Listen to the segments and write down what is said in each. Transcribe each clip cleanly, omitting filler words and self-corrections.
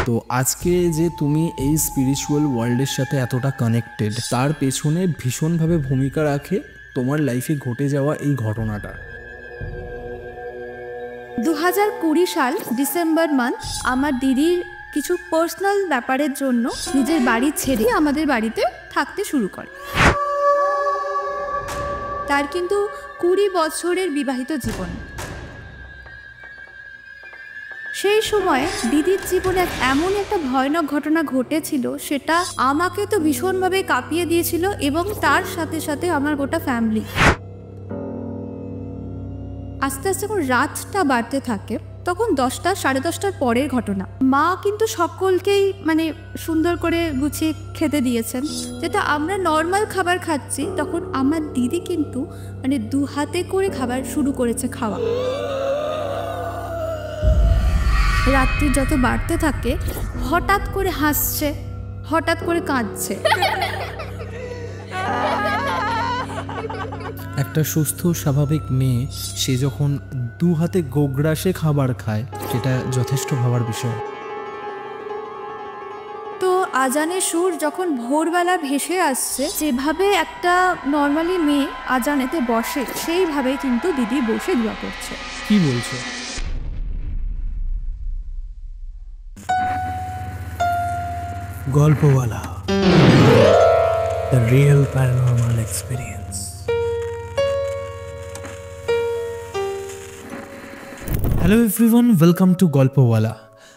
তো আজকে যে তুমি এই স্পিরিচুয়াল ওয়ার্ল্ডের সাথে এতটা কানেক্টেড, তার পেছনে ভীষণভাবে ভূমিকা রাখে তোমার লাইফে ঘটে যাওয়া এই ঘটনাটা। 2020 সাল ডিসেম্বর মান্থ আমার দিদির কিছু পার্সোনাল ব্যাপারের জন্য নিজের বাড়ি ছেড়ে আমাদের বাড়িতে থাকতে শুরু করে। তার কিন্তু 20 বছরের বিবাহিত জীবন। সেই সময় দিদির জীবনে এমন একটা ভয়ানক ঘটনা ঘটেছিল, সেটা আমাকে তো ভীষণভাবে কাঁপিয়ে দিয়েছিল এবং তার সাথে সাথে আমার গোটা ফ্যামিলি। আস্তে আস্তে যখন রাতটা বাড়তে থাকে তখন 10টা সাড়ে 10টার পরের ঘটনা। মা কিন্তু সকলকেই সুন্দর করে গুছিয়ে খেতে দিয়েছেন, যেটা আমরা নর্মাল খাবার খাচ্ছি, তখন আমার দিদি কিন্তু 2 হাতে করে খাবার শুরু করেছে খাওয়া। রাত্রি যত বাড়তে থাকে হঠাৎ করে হাসছে, হঠাৎ করে কাঁদছে। একটা সুস্থ স্বাভাবিক মেয়ে সে যখন 2 হাতে গোগ্রাসে খাবার খায়, সেটা যথেষ্ট ভাবার বিষয়। তো আজানের সুর যখন ভোরবেলা ভেসে আসছে, যেভাবে একটা নর্মালি মেয়ে আজানেতে বসে সেইভাবেই কিন্তু দিদি বসে দোয়া করছে। কি বলছো? Golpowala, the real paranormal experience. Hello everyone, welcome to Golpowala.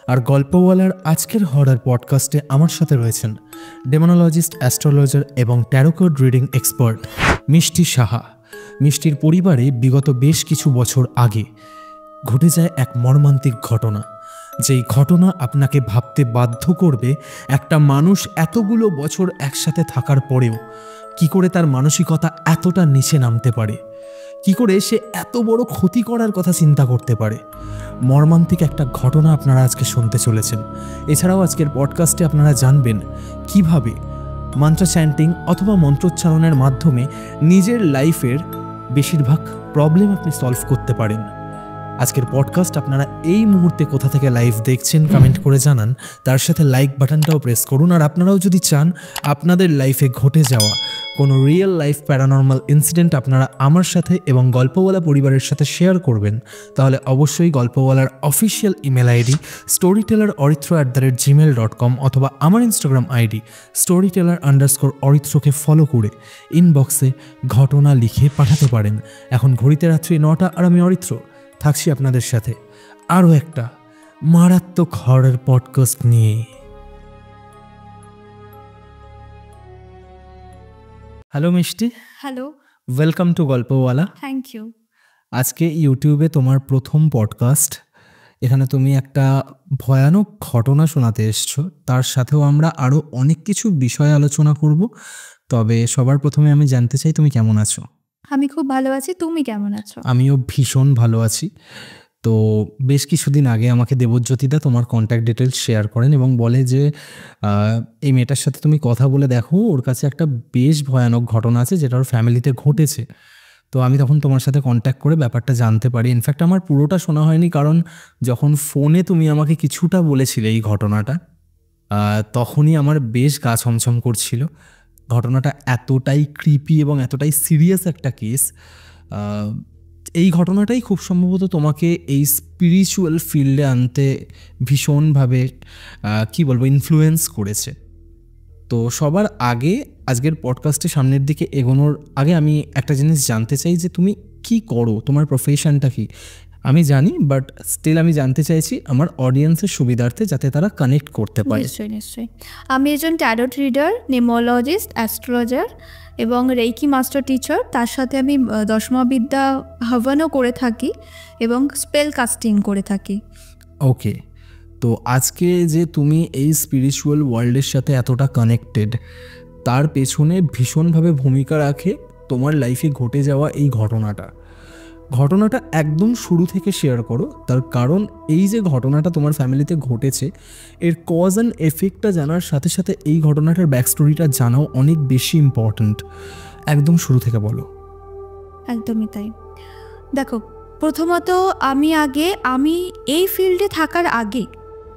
আর গল্পওয়ালার আজকের হরর পডকাস্টে আমার সাথে রয়েছেন ডেমোনোলজিস্ট, অ্যাস্ট্রোলজার এবং tarot card reading expert Mishti Saha. মিষ্টির পরিবারে বিগত বেশ কিছু বছর আগে ঘটে যায় এক মর্মান্তিক ঘটনা, যেই ঘটনা আপনাকে ভাবতে বাধ্য করবে একটা মানুষ এতগুলো বছর একসাথে থাকার পরেও কি করে তার মানসিকতা এতটা নিচে নামতে পারে, কি করে সে এত বড় ক্ষতি করার কথা চিন্তা করতে পারে। মর্মান্তিক একটা ঘটনা আপনারা আজকে শুনতে চলেছেন। এছাড়াও আজকের পডকাস্টে আপনারা জানবেন কিভাবে মন্ত্র চ্যান্টিং অথবা মন্ত্রোচ্চারণের মাধ্যমে নিজের লাইফের বেশিরভাগ প্রবলেম আপনি সলভ করতে পারেন। আজকের পডকাস্ট আপনারা এই মুহূর্তে কোথা থেকে লাইভ দেখছেন কমেন্ট করে জানান, তার সাথে লাইক বাটনটাও প্রেস করুন। আর আপনারাও যদি চান আপনাদের লাইফে ঘটে যাওয়া কোনো রিয়েল লাইফ প্যারানর্মাল ইনসিডেন্ট আপনারা আমার সাথে এবং গল্পওয়ালা পরিবারের সাথে শেয়ার করবেন, তাহলে অবশ্যই গল্পওয়ালার অফিসিয়াল ইমেল আইডি storyteller@gmail.com অথবা আমার ইনস্টাগ্রাম আইডি storyteller_অরিত্রকে ফলো করে ইনবক্সে ঘটনা লিখে পাঠাতে পারেন। এখন ঘড়িতে রাত্রি 9টা আর আমি অরিত্র থাকছি আপনাদের সাথে আরও একটা মারাত্মক হরর পডকাস্ট নিয়ে। Hello Mishti. Hello, welcome to Golpowala. Thank you. আজকে ইউটিউবে তোমার প্রথম পডকাস্ট। এখানে তুমি একটা ভয়ানক ঘটনা শোনাতে এসছো, তার সাথেও আমরা আরও অনেক কিছু বিষয় আলোচনা করব। তবে সবার প্রথমে আমি জানতে চাই তুমি কেমন আছো? আমি খুব ভালো আছি, তুমি কেমন আছো? আমিও ভীষণ ভালো আছি। তো বেশ কিছুদিন আগে আমাকে দেবজ্যোতিদা তোমার কন্ট্যাক্ট ডিটেলস শেয়ার করেন এবং বলে যে এই মেয়েটার সাথে তুমি কথা বলে দেখো, ওর কাছে একটা বেশ ভয়ানক ঘটনা আছে যেটা ওর ফ্যামিলিতে ঘটেছে। তো আমি তখন তোমার সাথে কন্ট্যাক্ট করে ব্যাপারটা জানতে পারি। ইনফ্যাক্ট আমার পুরোটা শোনা হয়নি, কারণ যখন ফোনে তুমি আমাকে কিছুটা বলেছিলে এই ঘটনাটা, তখনই আমার বেশ গা ছমছম করছিল। ঘটনাটা এতটাই ক্রিপি এবং এতটাই সিরিয়াস একটা কেস। এই ঘটনাটাই খুব সম্ভবত তোমাকে এই স্পিরিচুয়াল ফিল্ডে আনতে ভীষণভাবে ইনফ্লুয়েন্স করেছে। তো সবার আগে আজকের পডকাস্টে সামনের দিকে এগোনোর আগে আমি একটা জিনিস জানতে চাই যে তুমি কি করো, তোমার প্রফেশনটা কি? আমি জানি, বাট স্টিল আমি জানতে চাইছি আমার অডিয়েন্সের সুবিধার্থে, যাতে তারা কানেক্ট করতে পারে। নিশ্চয়ই। আমি একজন ট্যারোট রিডার, নিউমোলজিস্ট, অ্যাস্ট্রোলজার এবং রেইকি মাস্টার টিচার। তার সাথে আমি দশমাবিদ্যা হবনও করে থাকি এবং স্পেল কাস্টিং করে থাকি। ওকে, তো আজকে যে তুমি এই স্পিরিচুয়াল ওয়ার্ল্ডের সাথে এতটা কানেক্টেড, তার পেছনে ভীষণভাবে ভূমিকা রাখে তোমার লাইফে ঘটে যাওয়া এই ঘটনাটা একদম শুরু থেকে শেয়ার করো। তার কারণ এই যে ঘটনাটা তোমার ফ্যামিলিতে ঘটেছে, এর কজ অ্যান্ড এফেক্টটা জানার সাথে সাথে এই ঘটনাটার ব্যাকস্টোরিটা জানাও অনেক বেশি ইম্পর্ট্যান্ট। একদম শুরু থেকে বলো। একদমই তাই। দেখো, প্রথমত আমি এই ফিল্ডে থাকার আগে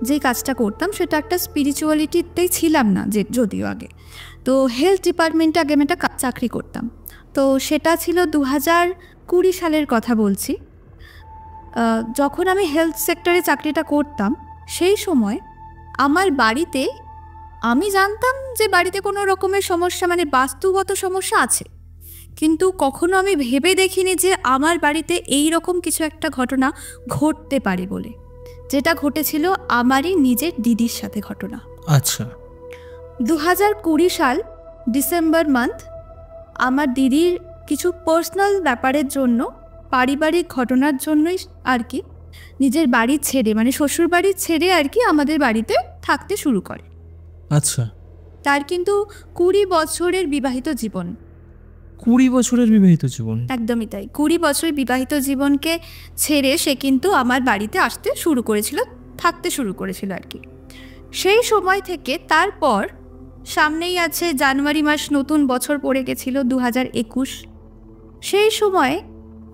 যে কাজটা করতাম সেটা একটা স্পিরিচুয়ালিটিতেই ছিলাম না, যে যদিও আগে তো হেলথ ডিপার্টমেন্টে আগে আমি একটা চাকরি করতাম। তো সেটা ছিল 2020 সালের কথা বলছি। যখন আমি হেলথ সেক্টরে চাকরিটা করতাম সেই সময় আমার বাড়িতে, আমি জানতাম যে বাড়িতে কোনো রকমের সমস্যা মানে বাস্তুগত সমস্যা আছে, কিন্তু কখনো আমি ভেবে দেখিনি যে আমার বাড়িতে এই রকম কিছু একটা ঘটনা ঘটতে পারে বলে। যেটা ঘটেছিল আমারই নিজের দিদির সাথে ঘটনা। আচ্ছা। 2020 সাল ডিসেম্বর মান্থ আমার দিদির কিছু পার্সোনাল ব্যাপারের জন্য, পারিবারিক ঘটনার জন্যই আর কি নিজের বাড়ি ছেড়ে মানে শ্বশুর বাড়ি ছেড়ে আর কি আমাদের বাড়িতে থাকতে শুরু করে। আচ্ছা। তার কিন্তু 20 বছরের বিবাহিত জীবন। 20 বছরের বিবাহিত জীবন? একদমই তাই। 20 বছরের বিবাহিত জীবনকে ছেড়ে সে কিন্তু আমার বাড়িতে আসতে শুরু করেছিল, থাকতে শুরু করেছিল আর কি। সেই সময় থেকে তারপর সামনেই আছে জানুয়ারি মাস, নতুন বছর পড়ে গেছিল 2021। সেই সময়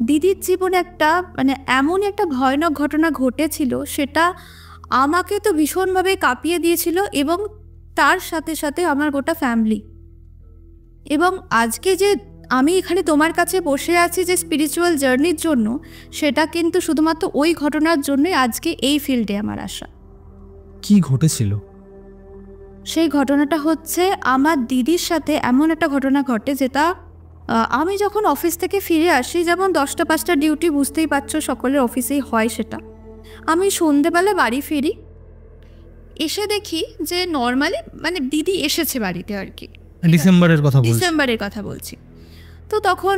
দিদির জীবনে একটা মানে এমন একটা ভয়ানক ঘটনা ঘটেছিল, সেটা আমাকে তো ভীষণভাবে কাঁপিয়ে দিয়েছিল এবং তার সাথে সাথে আমার গোটা ফ্যামিলি। এবং আজকে যে আমি এখানে তোমার কাছে বসে আছি যে স্পিরিচুয়াল জার্নির জন্য, সেটা কিন্তু শুধুমাত্র ওই ঘটনার জন্যই আজকে এই ফিল্ডে আমার আসা। কি ঘটেছিল? সেই ঘটনাটা হচ্ছে আমার দিদির সাথে এমন একটা ঘটনা ঘটে যেটা আমি যখন অফিস থেকে ফিরে আসি, যেমন 10টা 5টা ডিউটি বুঝতেই পারছো সকলের অফিসেই হয়, সেটা আমি সন্ধেবেলা বাড়ি ফিরি, এসে দেখি যে নর্মালি মানে দিদি এসেছে বাড়িতে আর কি। ডিসেম্বরের কথা বলছি। ডিসেম্বরের কথা বলছি। তো তখন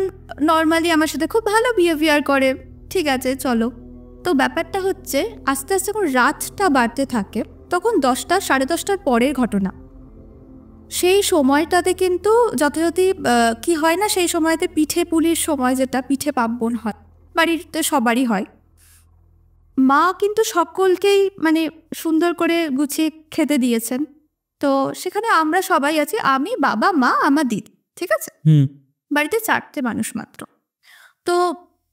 নর্মালি আমার সাথে খুব ভালো বিহেভিয়ার করে, ঠিক আছে চলো। তো ব্যাপারটা হচ্ছে আস্তে আস্তে যখন রাতটা বাড়তে থাকে তখন 10টা 10:30টার পরের ঘটনা। সেই সময়টাতে কিন্তু যথাযথ কি হয় না, সেই সময়তে পিঠে পুলির সময়, যেটা পিঠে পার্বণ হয় বাড়িতে সবারই হয়। মা কিন্তু সকলকেই মানে সুন্দর করে গুছিয়ে খেতে দিয়েছেন। তো সেখানে আমরা সবাই আছি, আমি, বাবা, মা, আমার দিদি, ঠিক আছে। বাড়িতে 4টে মানুষ মাত্র। তো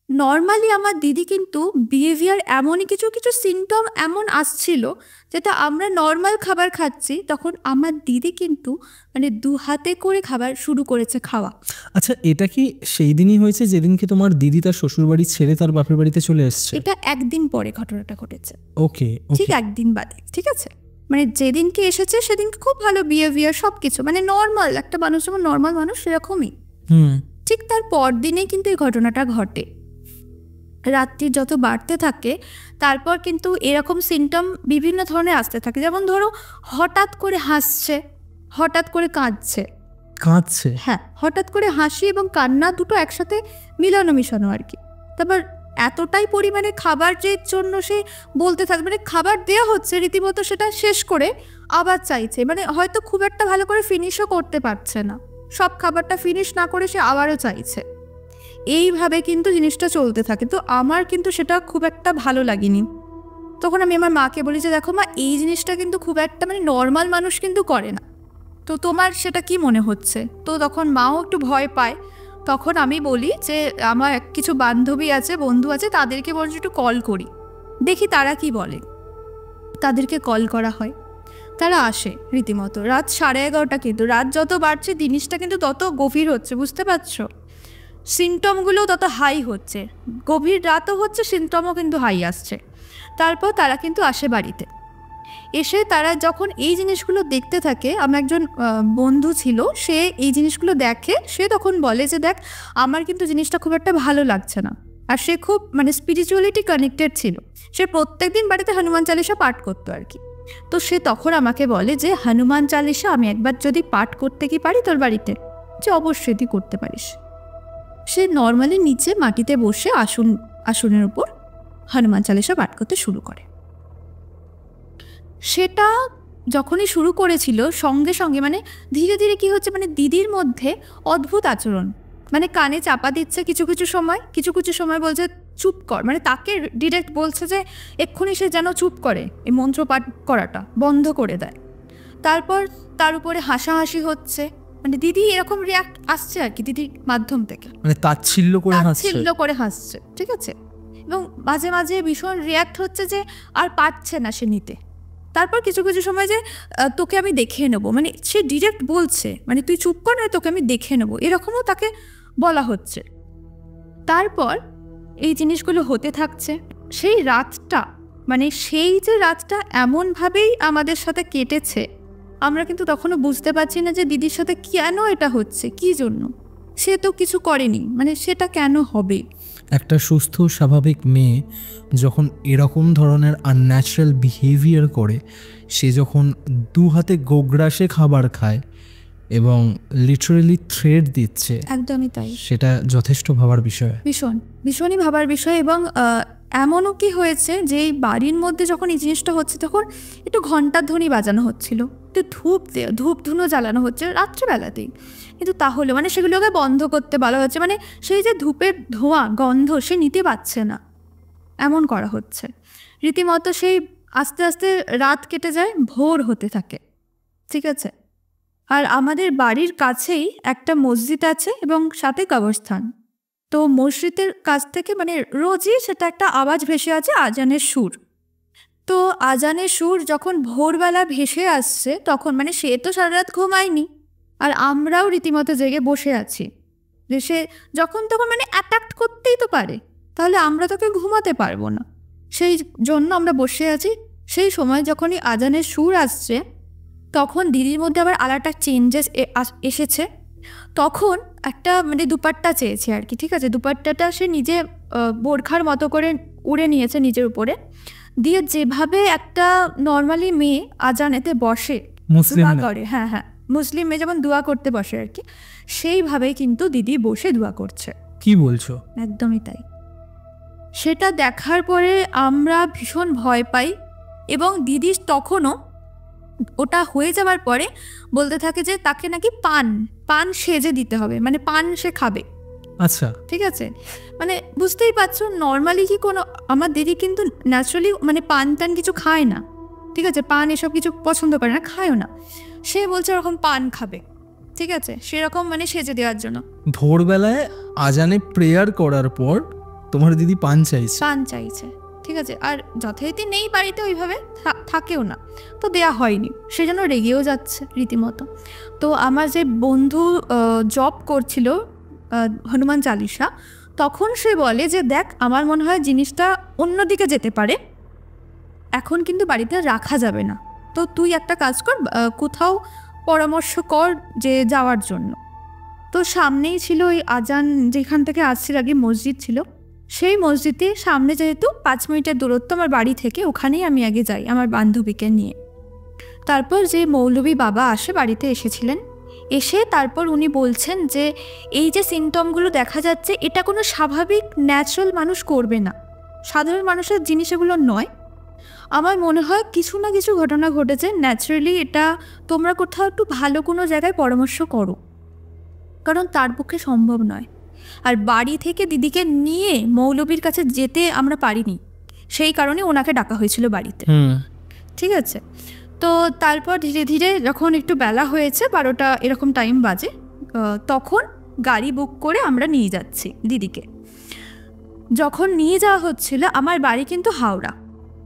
নর্মালি আমার দিদি কিন্তু বিহেভিয়ার এমনই কিছু কিছু সিমটম এমন আসছিল, যেটা আমরা নর্মাল খাবার খাচ্ছি তখন আমার দিদি কিন্তু মানে 2 হাতে করে খাবার শুরু করেছে খাওয়া। আচ্ছা, এটা কি সেই দিনই হয়েছে যেদিনকে তোমার দিদি তার শ্বশুর বাড়ি ছেড়ে তার বাপের বাড়িতে চলে এসেছে? এটা একদিন পরে ঘটনাটা ঘটেছে। ওকে, ঠিক একদিন বাদে, ঠিক আছে। মানে যেদিনকে এসেছে সেদিনকে খুব ভালো বিহেভিয়ার, সব কিছু মানে নর্মাল, একটা মানুষ যেমন নর্মাল মানুষ সেরকমই। ঠিক তার পর দিনেই কিন্তু এই ঘটনাটা ঘটে। রাত্রি যত বাড়তে থাকে তারপর কিন্তু এরকম সিমটম বিভিন্ন ধরনের আসতে থাকে। যেমন ধরো হঠাৎ করে হাসছে, হঠাৎ করে কাঁদছে। কাঁদছে? হ্যাঁ, হঠাৎ করে হাসি এবং কান্না দুটো একসাথে মিলানো মিশানো আর কি। তারপর এতটাই পরিমাণে খাবার যে জন্য সে বলতে থাকবে, মানে খাবার দেওয়া হচ্ছে রীতিমতো, সেটা শেষ করে আবার চাইছে, মানে হয়তো খুব একটা ভালো করে ফিনিশও করতে পারছে না, সব খাবারটা ফিনিশ না করে সে আবারও চাইছে। এইভাবে কিন্তু জিনিসটা চলতে থাকে। তো আমার কিন্তু সেটা খুব একটা ভালো লাগেনি। তখন আমি আমার মাকে বলি যে দেখো মা, এই জিনিসটা কিন্তু খুব একটা মানে নর্মাল মানুষ কিন্তু করে না, তো তোমার সেটা কি মনে হচ্ছে? তো তখন মাও একটু ভয় পায়। তখন আমি বলি যে আমার কিছু বান্ধবী আছে, বন্ধু আছে, তাদেরকে বরঞ্চ একটু কল করি, দেখি তারা কি বলে। তাদেরকে কল করা হয়, তারা আসে রীতিমতো রাত 11:30। কিন্তু রাত যত বাড়ছে জিনিসটা কিন্তু তত গভীর হচ্ছে, বুঝতে পারছো? সিমটমগুলো তত হাই হচ্ছে, গভীর রাতও হচ্ছে, সিমটমও কিন্তু হাই আসছে। তারপর তারা কিন্তু আসে বাড়িতে। এসে তারা যখন এই জিনিসগুলো দেখতে থাকে, আমার একজন বন্ধু ছিল, সে এই জিনিসগুলো দেখে, সে তখন বলে যে দেখ আমার কিন্তু জিনিসটা খুব একটা ভালো লাগছে না। আর সে খুব মানে স্পিরিচুয়ালিটি কানেক্টেড ছিল, সে প্রত্যেক দিন বাড়িতে হনুমান চালিসা পাঠ করতো আর কি। তো সে তখন আমাকে বলে যে হনুমান চালিসা আমি একবার যদি পাঠ করতে কি পারি তোর বাড়িতে? যে অবশ্যই তুই করতে পারিস। সে নর্মালি নিচে মাটিতে বসে আসনের উপর হনুমান চালিসা পাঠ করতে শুরু করে। সেটা যখনই শুরু করেছিল সঙ্গে সঙ্গে মানে ধীরে ধীরে কি হচ্ছে, মানে দিদির মধ্যে অদ্ভুত আচরণ, মানে কানে চাপা দিচ্ছে কিছু কিছু সময় বলছে চুপ কর, মানে তাকে ডিরেক্ট বলছে যে এক্ষুনি সে যেন চুপ করে, এই মন্ত্র পাঠ করাটা বন্ধ করে দেয়। তারপর তার উপরে হাসাহাসি হচ্ছে, মানে দিদি এরকম রিয়াক্ট আসছে আর কি দিদির মাধ্যম থেকে, মানে তাচ্ছিল্য করে হাসছে, ঠিক আছে। এবং মাঝে মাঝে ভীষণ রিয়াক্ট হচ্ছে যে আর পারছে না সে নিতে, তারপর কিছু কিছু সময় যে তোকে আমি দেখে নেবো, মানে সে ডিরেক্ট বলছে, মানে তুই চুপ কর, না তোকে আমি দেখে নেবো, এরকমও তাকে বলা হচ্ছে। তারপর এই জিনিসগুলো হতে থাকছে। সেই রাতটা, মানে সেই যে রাতটা এমনভাবেই আমাদের সাথে কেটেছে, আমরা কিন্তু তখনও বুঝতে পারছি না যে দিদির সাথে কেন এটা হচ্ছে, কী জন্য। সে তো কিছু করেনি, মানে সেটা কেন হবে? একটা সুস্থ স্বাভাবিক মেয়ে যখন এরকম ধরনের আনন্যাচারাল বিহেভিয়ার করে, সে যখন 2 হাতে গোগ্রাসে খাবার খায় এবং লিটারেলি থ্রেড দিচ্ছে, একদমই তাই, সেটা যথেষ্ট ভাবার বিষয়, ভীষণই ভাবার বিষয়। এবং এমনও কি হয়েছে যে এই বাড়ির মধ্যে যখন এই জিনিসটা হচ্ছে তখন একটু ঘণ্টার ধ্বনি বাজানো হচ্ছিল, একটু ধূপ ধুনো জ্বালানো হচ্ছে রাত্রিবেলাতেই, কিন্তু তাহলে মানে সেগুলোকে বন্ধ করতে বলা হচ্ছে, মানে সেই যে ধূপের ধোঁয়া গন্ধ সে নিতে পারছে না, এমন করা হচ্ছে। রীতিমতো সেই আস্তে আস্তে রাত কেটে যায়, ভোর হতে থাকে, ঠিক আছে। আর আমাদের বাড়ির কাছেই একটা মসজিদ আছে এবং সাথে কবরস্থান। তো মসজিদের কাছ থেকে মানে রোজই সেটা একটা আওয়াজ ভেসে আছে, আজানের সুর। তো আজানের সুর যখন ভোরবেলা ভেসে আসছে তখন মানে সে তো সারা রাত ঘুমায়নি, আর আমরাও রীতিমতো জেগে বসে আছি, যে সে যখন তখন মানে অ্যাটাক করতেই তো পারে, তাহলে আমরা তোকে ঘুমাতে পারবো না, সেই জন্য আমরা বসে আছি। সেই সময় যখনই আজানের সুর আসছে তখন দিদির মধ্যে আবার আলাদা চেঞ্জেস এসেছে। তখন একটা মানে দুপাট্টা চেয়েছে আর কি, ঠিক আছে। দুপাট্টাটা সে নিজে বোরখার মতো করে উড়ে নিয়েছে নিজের উপরে দিয়ে, যেভাবে একটা নর্মালি মেয়ে আজানেতে বসে দোয়া করে, হ্যাঁ হ্যাঁ, মুসলিম মেয়ে যেমন দোয়া করতে বসে আর কি, সেইভাবেই কিন্তু দিদি বসে দোয়া করছে। কি বলছো? একদমই তাই। সেটা দেখার পরে আমরা ভীষণ ভয় পাই এবং দিদি তখনও ওটা হয়ে যাওয়ার পরে বলতে থাকে যে তাকে নাকি পান সেজে দিতে হবে, মানে পান সে খাবে। আচ্ছা, ঠিক আছে, মানে বুঝতেই পারছো নর্মালি কি কোনো আমার দিদি কিন্তু ন্যাচারালি মানে পান টান কিছু খায় না, ঠিক আছে, পান এসব কিছু পছন্দ করে না, খায়ও না। সে বলছে ওরকম পান খাবে, ঠিক আছে, সেরকম মানে সেজে দেওয়ার জন্য। ভোরবেলায় আজানে প্রেয়ার করার পর তোমার দিদি পান চাইছে, ঠিক আছে। আর যথারীতি নেই বাড়িতে, ওইভাবে থাকেও না, তো দেয়া হয়নি, সেজন্য রেগেও যাচ্ছে রীতিমতো। তো আমার যে বন্ধু জব করছিল হনুমান চালিসা, তখন সে বলে যে দেখ আমার মনে হয় জিনিসটা অন্যদিকে যেতে পারে, এখন কিন্তু বাড়িতে রাখা যাবে না, তো তুই একটা কাজ কর, কোথাও পরামর্শ কর যে যাওয়ার জন্য। তো সামনেই ছিল ওই আজান যেখান থেকে আসছিল আগে মসজিদ ছিল, সেই মসজিদের সামনে যেহেতু 5 মিনিটের দূরত্ব আমার বাড়ি থেকে, ওখানেই আমি আগে যাই আমার বান্ধবীকে নিয়ে। তারপর যে মৌলভী বাবা আসে বাড়িতে এসেছিলেন, এসে তারপর উনি বলছেন যে এই যে সিমটমগুলো দেখা যাচ্ছে এটা কোনো স্বাভাবিক ন্যাচারাল মানুষ করবে না, সাধারণ মানুষের জিনিস এগুলো নয়। আমার মনে হয় কিছু না কিছু ঘটনা ঘটেছে ন্যাচারালি, এটা তোমরা কোথাও একটু ভালো কোনো জায়গায় পরামর্শ করো, কারণ তার পক্ষে সম্ভব নয়। আর বাড়ি থেকে দিদিকে নিয়ে মৌলভীর কাছে যেতে আমরা পারিনি, সেই কারণে ওনাকে ডাকা হয়েছিল বাড়িতে, ঠিক আছে। তো তারপর ধীরে ধীরে যখন একটু বেলা হয়েছে 12টা এরকম টাইম বাজে, তখন গাড়ি বুক করে আমরা নিয়ে যাচ্ছি দিদিকে। যখন নিয়ে যাওয়া হচ্ছিল, আমার বাড়ি কিন্তু হাওড়া,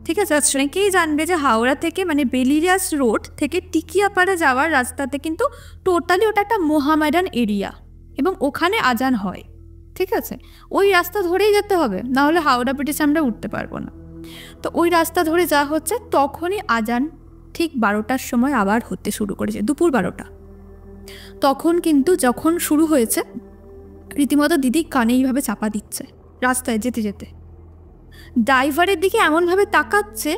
ঠিক আছে, অনেকেই জানবে যে হাওড়া থেকে মানে বেলিরিয়াস রোড থেকে টিকিয়াপাড়া যাওয়ার রাস্তাতে কিন্তু টোটালি ওটা একটা মোহামেডান এরিয়া এবং ওখানে আজান হয়, ঠিক আছে। ওই রাস্তা ধরেই যেতে হবে, নাহলে হাওড়া ব্রিটিশ আমরা উঠতে পারবো না। তো ওই রাস্তা ধরে যা হচ্ছে, তখনই আজান ঠিক 12টার সময় আবার হতে শুরু করেছে, দুপুর 12টা। তখন কিন্তু যখন শুরু হয়েছে রীতিমতো দিদি কানে এইভাবে চাপা দিচ্ছে রাস্তায় যেতে যেতে, ড্রাইভারের দিকে এমনভাবে তাকাচ্ছে,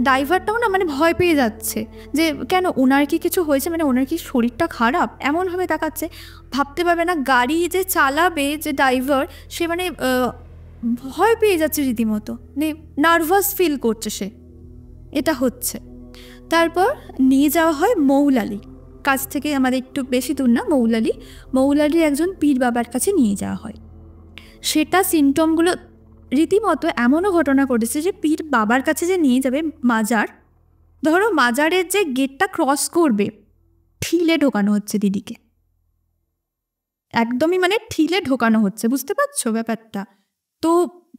ড্রাইভারটাও না মানে ভয় পেয়ে যাচ্ছে যে কেন ওনার কি কিছু হয়েছে, মানে ওনার কি শরীরটা খারাপ, এমনভাবে তাকাচ্ছে। ভাবতে পারবে না গাড়ি যে চালাবে যে ড্রাইভার, সে মানে ভয় পেয়ে যাচ্ছে রীতিমতো, মানে নার্ভাস ফিল করছে সে, এটা হচ্ছে। তারপর নিয়ে যাওয়া হয় মৌলালি কাছ থেকে, আমাদের একটু বেশি দূর না, মৌলালির একজন পীর বাবার কাছে নিয়ে যাওয়া হয়। সেটা সিমটমগুলো রীতিমতো এমনও ঘটনা ঘটেছে যে পীর বাবার কাছে যে নিয়ে যাবে, মাজার, ধরো মাজারের যে গেটটা ক্রস করবে, ঠিলে ঢোকানো হচ্ছে দিদিকে, একদমই মানে ঠিলে ঢোকানো হচ্ছে, বুঝতে পারছো ব্যাপারটা? তো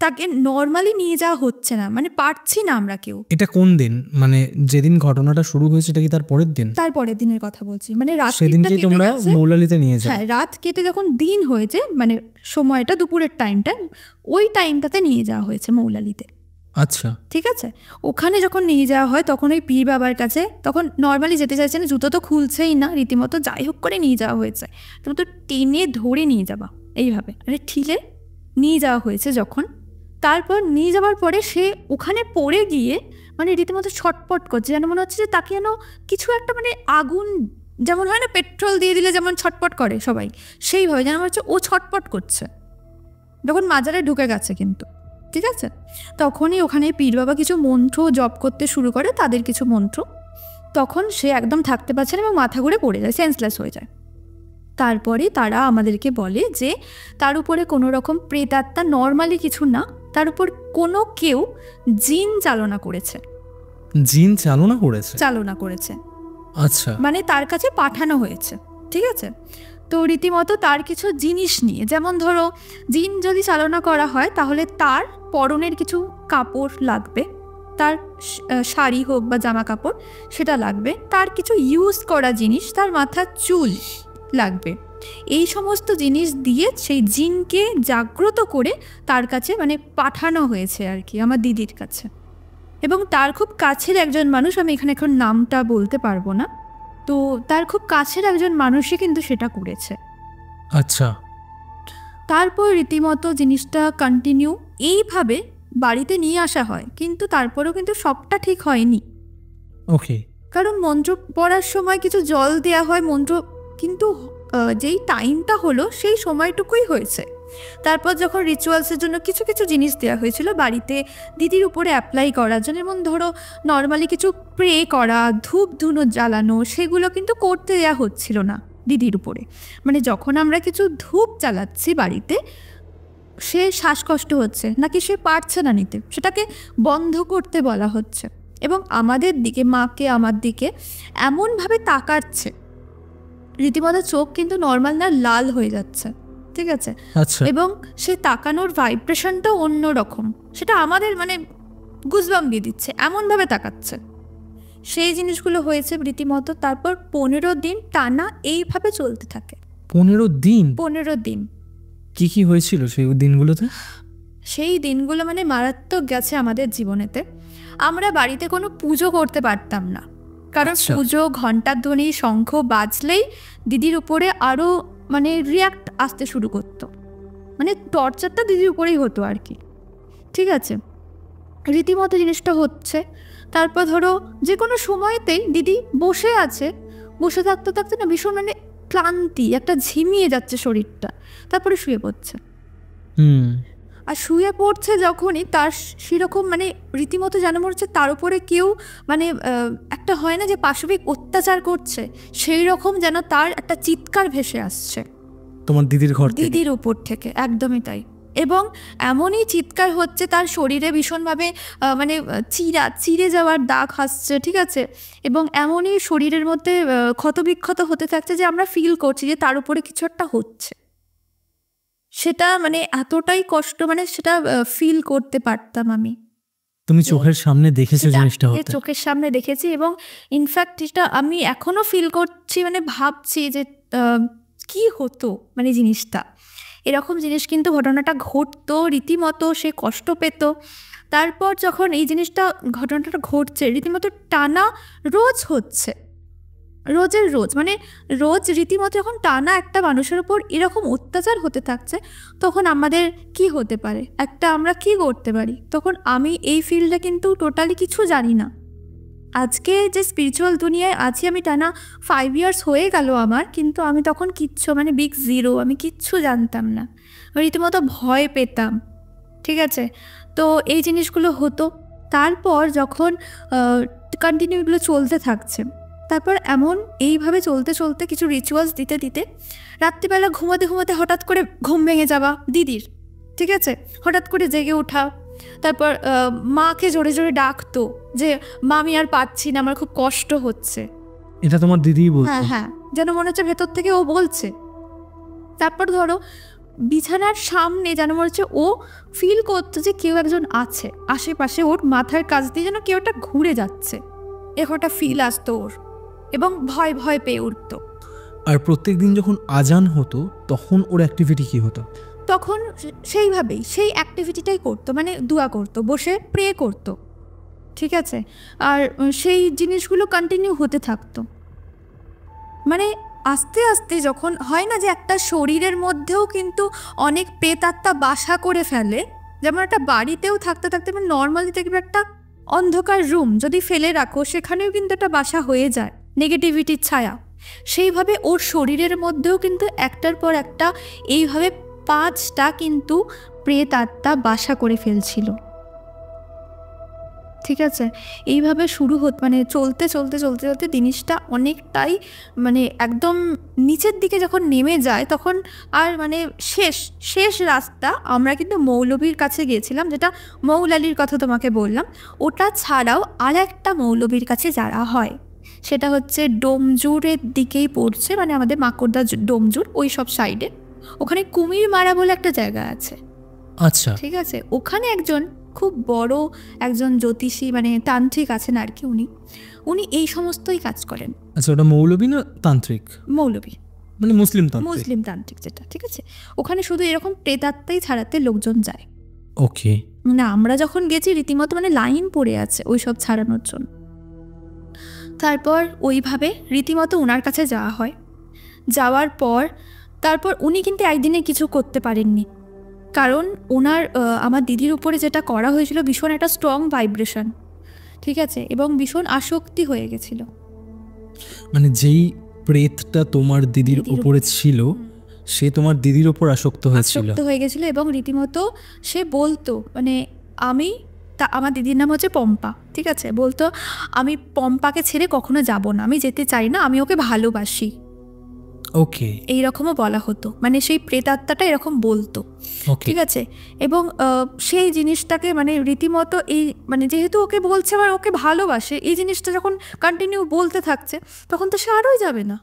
তাকে নর্মালি নিয়ে যাওয়া হচ্ছে না, মানে পারছি না আমরা কেউ। এটা কোন দিন, মানে যেদিন ঘটনাটা শুরু হয়েছে এটা কি তার পরের দিন? তার পরের দিনের কথা বলছি, মানে রাত সেদিনকেই তোমরা মৌলালিতে নিয়ে যাও? হ্যাঁ, রাত কেটে যখন দিন হয়েছে, মানে সময়টা দুপুরের টাইমটা, ওই টাইমটাতে নিয়ে যাওয়া হয়েছে মৌলালিতে। আচ্ছা, ঠিক আছে। ওখানে যখন নিয়ে যাওয়া হয় তখন ওই পীর বাবার কাছে, তখন নর্মালি যেতে চাইছে না, জুতো তো খুলছেই না, রীতিমতো যাই হোক করে নিয়ে যাওয়া হয়েছে। তুমি তো টেনে ধরে নিয়ে যাবা এইভাবে, মানে ঠিলে নিয়ে যাওয়া হয়েছে যখন। তারপর নিয়ে যাওয়ার পরে সে ওখানে পড়ে গিয়ে মানে রীতিমতো ছটপট করছে, যেন মনে হচ্ছে যে তাকে যেন কিছু একটা, মানে আগুন যেমন হয় না, পেট্রোল দিয়ে দিলে যেমন ছটপট করে সবাই, সেইভাবে যেন মনে হচ্ছে ও ছটপট করছে যখন মাজারে ঢুকে গেছে। কিন্তু ঠিক আছে, তখনই ওখানে পীর বাবা কিছু মন্ত্র জপ করতে শুরু করে, তাদের কিছু মন্ত্র। তখন সে একদম থাকতে পারছে না এবং মাথা ঘুরে পড়ে যায়, সেন্সলেস হয়ে যায়। তারপরে তারা আমাদেরকে বলে যে তার উপরে কোনো রকম প্রেতাত্মা, নর্মালি কিছু না, তার উপর কোনো কেউ জিন চালনা করেছে। জিন চালনা করেছে? আচ্ছা, মানে তার কাছে পাঠানো হয়েছে। ঠিক আছে, তো রীতিমতো তার কিছু জিনিস নিয়ে, যেমন ধরো জিন যদি চালনা করা হয় তাহলে তার পরনের কিছু কাপড় লাগবে, তার শাড়ি হোক বা জামা কাপড় সেটা লাগবে, তার কিছু ইউজ করা জিনিস, তার মাথার চুল লাগবে। এই সমস্ত জিনিস দিয়ে সেই জিনকে জাগ্রত করে তার কাছে মানে পাঠানো হয়েছে আর কি, আমার দিদির কাছে। এবং তার খুব কাছের একজন মানুষ, আমি এখানে এখন নামটা বলতে পারবো না, তো তার খুব কাছের একজন মানুষই কিন্তু সেটা করেছে। আচ্ছা, তারপর রীতিমতো জিনিসটা কন্টিনিউ এইভাবে বাড়িতে নিয়ে আসা হয়, কিন্তু তারপরেও কিন্তু সবটা ঠিক হয়নি। ওকে, কারণ মন্ত্র পড়ার সময় কিছু জল দেওয়া হয়, মন্ত্র কিন্তু যেই টাইমটা হলো সেই সময়টুকুই হয়েছে। তারপর যখন রিচুয়ালসের জন্য কিছু কিছু জিনিস দেওয়া হয়েছিল বাড়িতে দিদির উপরে অ্যাপ্লাই করার জন্য, যেমন ধরো নর্মালি কিছু প্রে করা, ধূপ ধুনো জ্বালানো, সেগুলো কিন্তু করতে দেওয়া হচ্ছিল না দিদির উপরে। মানে যখন আমরা কিছু ধূপ জ্বালাচ্ছি বাড়িতে, সে শ্বাসকষ্ট হচ্ছে নাকি সে পারছে না নিতে, সেটাকে বন্ধ করতে বলা হচ্ছে। এবং আমাদের দিকে, মাকে আমার দিকে এমনভাবে তাকাচ্ছে, রীতিমতো চোখ কিন্তু নর্মাল না, লাল হয়ে যাচ্ছে। ঠিক আছে, এবং সে তাকানোর ভাইব্রেশনটাও অন্যরকম, সেটা আমাদের মানে গুজবাম দিয়ে দিচ্ছে, এমনভাবে তাকাচ্ছে। সেই জিনিসগুলো হয়েছে রীতিমতো। তারপর 15 দিন টানা এইভাবে চলতে থাকে। 15 দিন? 15 দিন। কি কি হয়েছিল সেই দিনগুলোতে? সেই দিনগুলো মানে মারাত্মক গেছে আমাদের জীবনেতে। আমরা বাড়িতে কোনো পুজো করতে পারতাম না, কারণ পুজো, ঘণ্টার ধ্বনি, শঙ্খ বাজলেই দিদির উপরে আরও মানে রিয়াক্ট আসতে শুরু করতো, মানে টর্চারটা দিদির উপরেই হতো আর কি। ঠিক আছে, রীতিমতো জিনিসটা হচ্ছে। তারপর ধরো যে কোনো সময়তেই দিদি বসে আছে, বসে থাকতে থাকতে না ভীষণ মানে ক্লান্তি, একটা ঝিমিয়ে যাচ্ছে শরীরটা, তারপরে শুয়ে পড়ছে। আর শুয়ে পড়ছে যখনই, তার সেরকম মানে রীতিমতো যেন মনে হচ্ছে তার উপরে কেউ মানে একটা হয় না যে পাশবিক অত্যাচার করছে, সেই রকম যেন তার একটা চিৎকার ভেসে আসছে তোমার দিদির উপর থেকে। একদমই তাই। এবং এমনই চিৎকার হচ্ছে, তার শরীরে ভীষণভাবে মানে চিরে যাওয়ার দাগ আসছে। ঠিক আছে, এবং এমনই শরীরের মধ্যে ক্ষতবিক্ষত হতে থাকছে যে আমরা ফিল করছি যে তার উপরে কিছু একটা হচ্ছে। সেটা মানে এতটাই কষ্ট, মানে সেটা ফিল করতে পারতাম আমি। তুমি চোখের সামনে দেখেছো জিনিসটা হতে? চোখের সামনে দেখেছি, এবং ইনফ্যাক্ট এটা আমি এখনো ফিল করছি, মানে ভাবছি যে কি হতো, মানে জিনিসটা এরকম জিনিস কিন্তু ঘটনাটা ঘটতো, রীতিমতো সে কষ্ট পেত। তারপর যখন এই ঘটনাটা ঘটছে, রীতিমতো টানা রোজ হচ্ছে, রোজের রোজ, মানে রোজ রীতিমতো যখন টানা একটা মানুষের উপর এরকম অত্যাচার হতে থাকছে, তখন আমাদের কি হতে পারে, আমরা কি করতে পারি? তখন আমি এই ফিল্ডে কিন্তু টোটালি কিছু জানি না। আজকে যে স্পিরিচুয়াল দুনিয়ায় আছি আমি, টানা 5 ইয়ার্স হয়ে গেল আমার, কিন্তু আমি তখন কিচ্ছু মানে বিগ জিরো, আমি কিচ্ছু জানতাম না, রীতিমতো ভয় পেতাম। ঠিক আছে, তো এই জিনিসগুলো হতো। তারপর যখন কন্টিনিউ এগুলো চলতে থাকছে, তারপর এমন এইভাবে চলতে চলতে কিছু রিচুয়ালস দিতে দিতে রাত্রিবেলা ঘুমাতে ঘুমাতে হঠাৎ করে ঘুম ভেঙে যাওয়া দিদির। ঠিক আছে, হঠাৎ করে জেগে ওঠা, তারপর মাকে জোরে জোরে ডাকতো যে মা আমি আর পাচ্ছি না, আমার খুব কষ্ট হচ্ছে। এটা তোমার দিদিই বলতো? হ্যাঁ, যেন মনে হচ্ছে ভেতর থেকে ও বলছে। তারপর ধরো বিছানার সামনে যেন মনে হচ্ছে ও ফিল করতো যে কেউ একজন আছে আশেপাশে, ওর মাথার কাছ দিয়ে যেন কেউ একটা ঘুরে যাচ্ছে, এরকম একটা ফিল আসতো ওর, এবং ভয় ভয় পেয়ে উঠতো। আর প্রত্যেক দিন যখন আজান হতো তখন ওর অ্যাক্টিভিটি কি হতো? তখন সেইভাবেই সেই অ্যাক্টিভিটিটাই করতো, মানে দোয়া করতো, বসে প্রে করতো, ঠিক আছে। আর সেই জিনিসগুলো কন্টিনিউ হতে থাকতো। মানে আস্তে আস্তে যখন হয় না যে একটা শরীরের মধ্যেও কিন্তু অনেক প্রেতাত্মা বাসা করে ফেলে, যেমন একটা বাড়িতেও থাকতে থাকতে মানে নর্মালি দেখবে একটা অন্ধকার রুম যদি ফেলে রাখো সেখানেও কিন্তু একটা বাসা হয়ে যায় নেগেটিভিটির ছায়া, সেইভাবে ওর শরীরের মধ্যেও কিন্তু একটার পর একটা এইভাবে 5টা কিন্তু প্রেতাত্মা বাসা করে ফেলছিল, ঠিক আছে। এইভাবে শুরু মানে চলতে চলতে চলতে চলতে জিনিসটা অনেকটাই মানে একদম নিচের দিকে যখন নেমে যায় তখন আর মানে শেষ রাস্তা আমরা কিন্তু মৌলবীর কাছে গিয়েছিলাম, যেটা মৌলালির কথা তোমাকে বললাম। ওটা ছাড়াও আর একটা মৌলবীর কাছে যারা হয় সেটা হচ্ছে ডোমজুরের দিকেই পড়ছে, মানে আমাদের মাকড়দা ডোমজুর ওই সব সাইডে। ওখানে কুমির মারা বলে একটা জায়গা আছে, আচ্ছা, ঠিক আছে। ওখানে একজন খুব বড় একজন জ্যোতিষী মানে তান্ত্রিক আছেন আর কি, উনি এই সমস্তই কাজ করেন। আচ্ছা, ওটা মৌলবী না তান্ত্রিক? মৌলবী, মানে মুসলিম তান্ত্রিক যেটা, ঠিক আছে। ওখানে শুধু এরকম প্রেতাত্মাই ছাড়াতে লোকজন যায়। ওকে। না, আমরা যখন গেছি রীতিমতো মানে লাইন পড়ে আছে ওই সব ছাড়ানোর জন্য। তারপর ওইভাবে রীতিমতো ওনার কাছে যাওয়া হয়। যাওয়ার পর তারপর উনি কিন্তু একদিনে কিছু করতে পারেননি, কারণ ওনার আমার দিদির উপরে যেটা করা হয়েছিল ভীষণ একটা স্ট্রং ভাইব্রেশন, ঠিক আছে, এবং ভীষণ আসক্তি হয়ে গেছিল। মানে যেই প্রেতটা তোমার দিদির উপরে ছিল সে তোমার দিদির উপর আসক্ত হয়ে গেছিল এবং রীতিমতো সে বলতো মানে আমার দিদির নাম হচ্ছে পম্পা, ঠিক আছে, বলতো আমি পম্পাকে ছেড়ে কখনো যাব না, আমি যেতে চাই না, আমি ওকে ভালোবাসি। ওকে, এইরকমও বলা হতো, মানে সেই প্রেতাত্মাটা এরকম বলতো, ঠিক আছে। এবং সেই জিনিসটাকে মানে রীতিমতো এই মানে যেহেতু ওকে বলছে আবার ওকে ভালোবাসে, এই জিনিসটা যখন কন্টিনিউ বলতে থাকছে তখন তো সে আরোই যাবে না,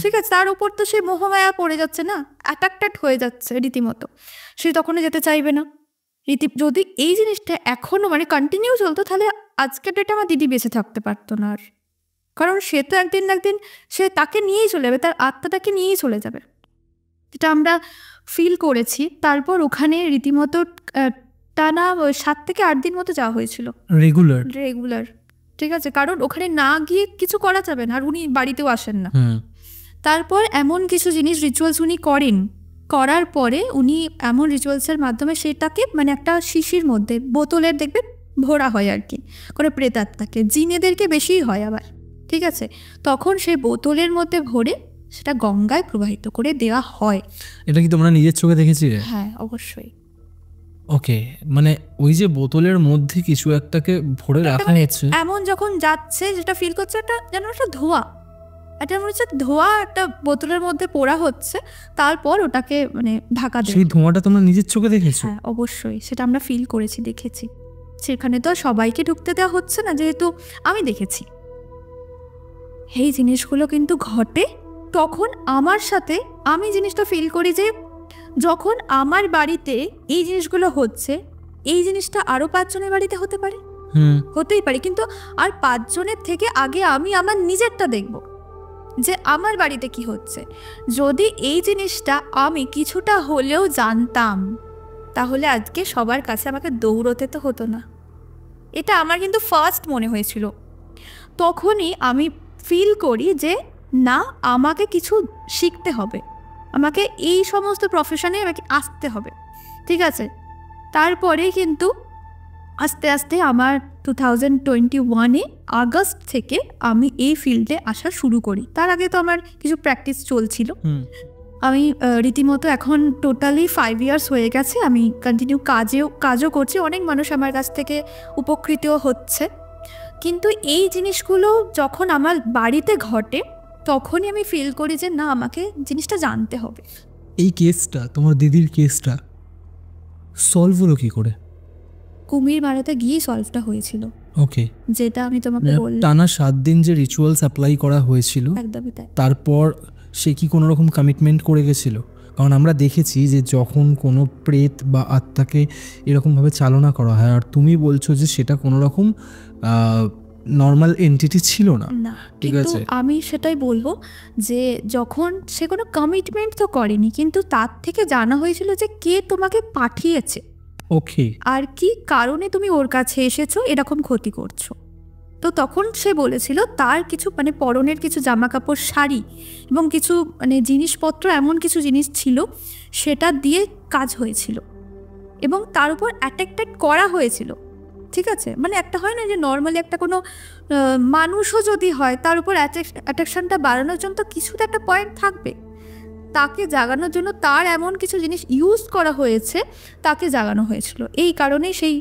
ঠিক আছে। তার উপর তো সে মোহমায়া পড়ে যাচ্ছে না, অ্যাট্রাক্টেড হয়ে যাচ্ছে রীতিমতো, সে তখনই যেতে চাইবে না। যদি এই জিনিসটা এখনও মানে কন্টিনিউ চলতো তাহলে আজকের ডেটে আমার দিদি বেঁচে থাকতে পারতো না আর, কারণ সে তো একদিন না একদিন সে তাকে নিয়েই চলে যাবে, তার আত্মাটাকে নিয়েই চলে যাবে, যেটা আমরা ফিল করেছি। তারপর ওখানে রীতিমতো টানা 7 থেকে 8 দিন মতো যাওয়া হয়েছিল রেগুলার, ঠিক আছে, কারণ ওখানে না গিয়ে কিছু করা যাবে না, আর উনি বাড়িতেও আসেন না। তারপর এমন কিছু জিনিস রিচুয়ালস উনি করার পরে উনি এমন রিচুয়ালসের মাধ্যমে সেটাকে মানে একটা শিশির মধ্যে বোতলের দেখবে ভরা হয় আর কি, করে প্রেতাত্মাকে, জিনেদেরকে বেশিই হয় আবার, ঠিক আছে। তখন সেই বোতলের মধ্যে ভরে সেটা গঙ্গায় প্রবাহিত করে দেওয়া হয়। এটা কি তোমরা নিজের চোখে দেখেছিলে? হ্যাঁ, অবশ্যই। ওকে, মানে ওই যে বোতলের মধ্যে কিছু একটাকে ভরে রাখা হয়েছে, এমন যখন যাচ্ছে যেটা ফিল করছে একটা যেন একটা ধোঁয়া, এটা মনে হচ্ছে ধোঁয়া একটা বোতলের মধ্যে পোড়া হচ্ছে, তারপর ওটাকে মানে ঢাকা দেয়। সেই ধোঁয়াটা তোমরা নিজের চোখে দেখেছো? হ্যাঁ, অবশ্যই, সেটা আমরা ফিল করেছি, দেখেছি। সেখানে তো সবাইকে ঢুকতে দেওয়া হচ্ছে না, যেহেতু আমি দেখেছি। এই জিনিসগুলো কিন্তু ঘটে তখন আমার সাথে। আমি জিনিসটা ফিল করি যে যখন আমার বাড়িতে এই জিনিসগুলো হচ্ছে, এই জিনিসটা আরও 5 জনের বাড়িতে হতে পারে, হতেই পারে, কিন্তু আর 5 জনের থেকে আগে আমি আমার নিজেরটা দেখব যে আমার বাড়িতে কি হচ্ছে। যদি এই জিনিসটা আমি কিছুটা হলেও জানতাম তাহলে আজকে সবার কাছে আমাকে দৌড়তে তো হতো না। এটা আমার কিন্তু ফার্স্ট মনে হয়েছিল। তখনই আমি ফিল করি যে না, আমাকে কিছু শিখতে হবে, আমাকে এই সমস্ত প্রফেশনে আমাকে আসতে হবে, ঠিক আছে। তারপরেই কিন্তু আস্তে আস্তে আমার 2021-এ আগস্ট থেকে আমি এই ফিল্ডে আসা শুরু করি। তার আগে তো আমার কিছু প্র্যাকটিস চলছিল। আমি রীতিমতো এখন টোটালি 5 ইয়ার্স হয়ে গেছে, আমি কন্টিনিউ কাজও করছি, অনেক মানুষ আমার কাছ থেকে উপকৃতও হচ্ছে। কিন্তু এই জিনিসগুলো যখন আমার বাড়িতে ঘটে তখনই আমি ফিল করি যে না, আমাকে জিনিসটা জানতে হবে। এই কেসটা, তোমার দিদির কেসটা সলভ হলো কি করে? কুমির মারাতে গিয়ে সলভটা হয়েছিল। ওকে, যেটা আমি তোমাকে বললাম, টানা 7 দিন যে রিচুয়ালস অ্যাপ্লাই করা হয়েছিল, একদমই তাই। তারপর সে কি কোনো রকম কমিটমেন্ট করে গেছিল? কারণ আমরা দেখেছি যে যখন কোনো প্রেত বা আত্মাকে এরকমভাবে চালনা করা হয়, আর তুমি বলছো যে সেটা কোনো রকম নর্মাল এন্টিটি ছিল না। না, ঠিক কিন্তু আছে। আমি সেটাই বলবো যে যখন সে কোনো কমিটমেন্ট তো করেনি, কিন্তু তার থেকে জানা হয়েছিল যে কে তোমাকে পাঠিয়েছে, ওকে, আর কি কারণে তুমি ওর কাছে এসেছো এরকম ক্ষতি করছো। তো তখন সে বলেছিল তার কিছু মানে পরনের কিছু জামা কাপড়, শাড়ি এবং কিছু মানে জিনিসপত্র, এমন কিছু জিনিস ছিল সেটা দিয়ে কাজ হয়েছিল এবং তার উপর অ্যাট্রাক্টেড করা হয়েছিল। ঠিক আছে, মানে একটা হয় না যে নর্মালি একটা কোনো মানুষও যদি হয় তার উপর অ্যাট্রাকশনটা বাড়ানোর জন্য তো কিছু তো একটা পয়েন্ট থাকবে, তাকে জাগানোর জন্য তার এমন কিছু জিনিস ইউজ করা হয়েছে, তাকে জাগানো হয়েছিল। এই কারণেই সেই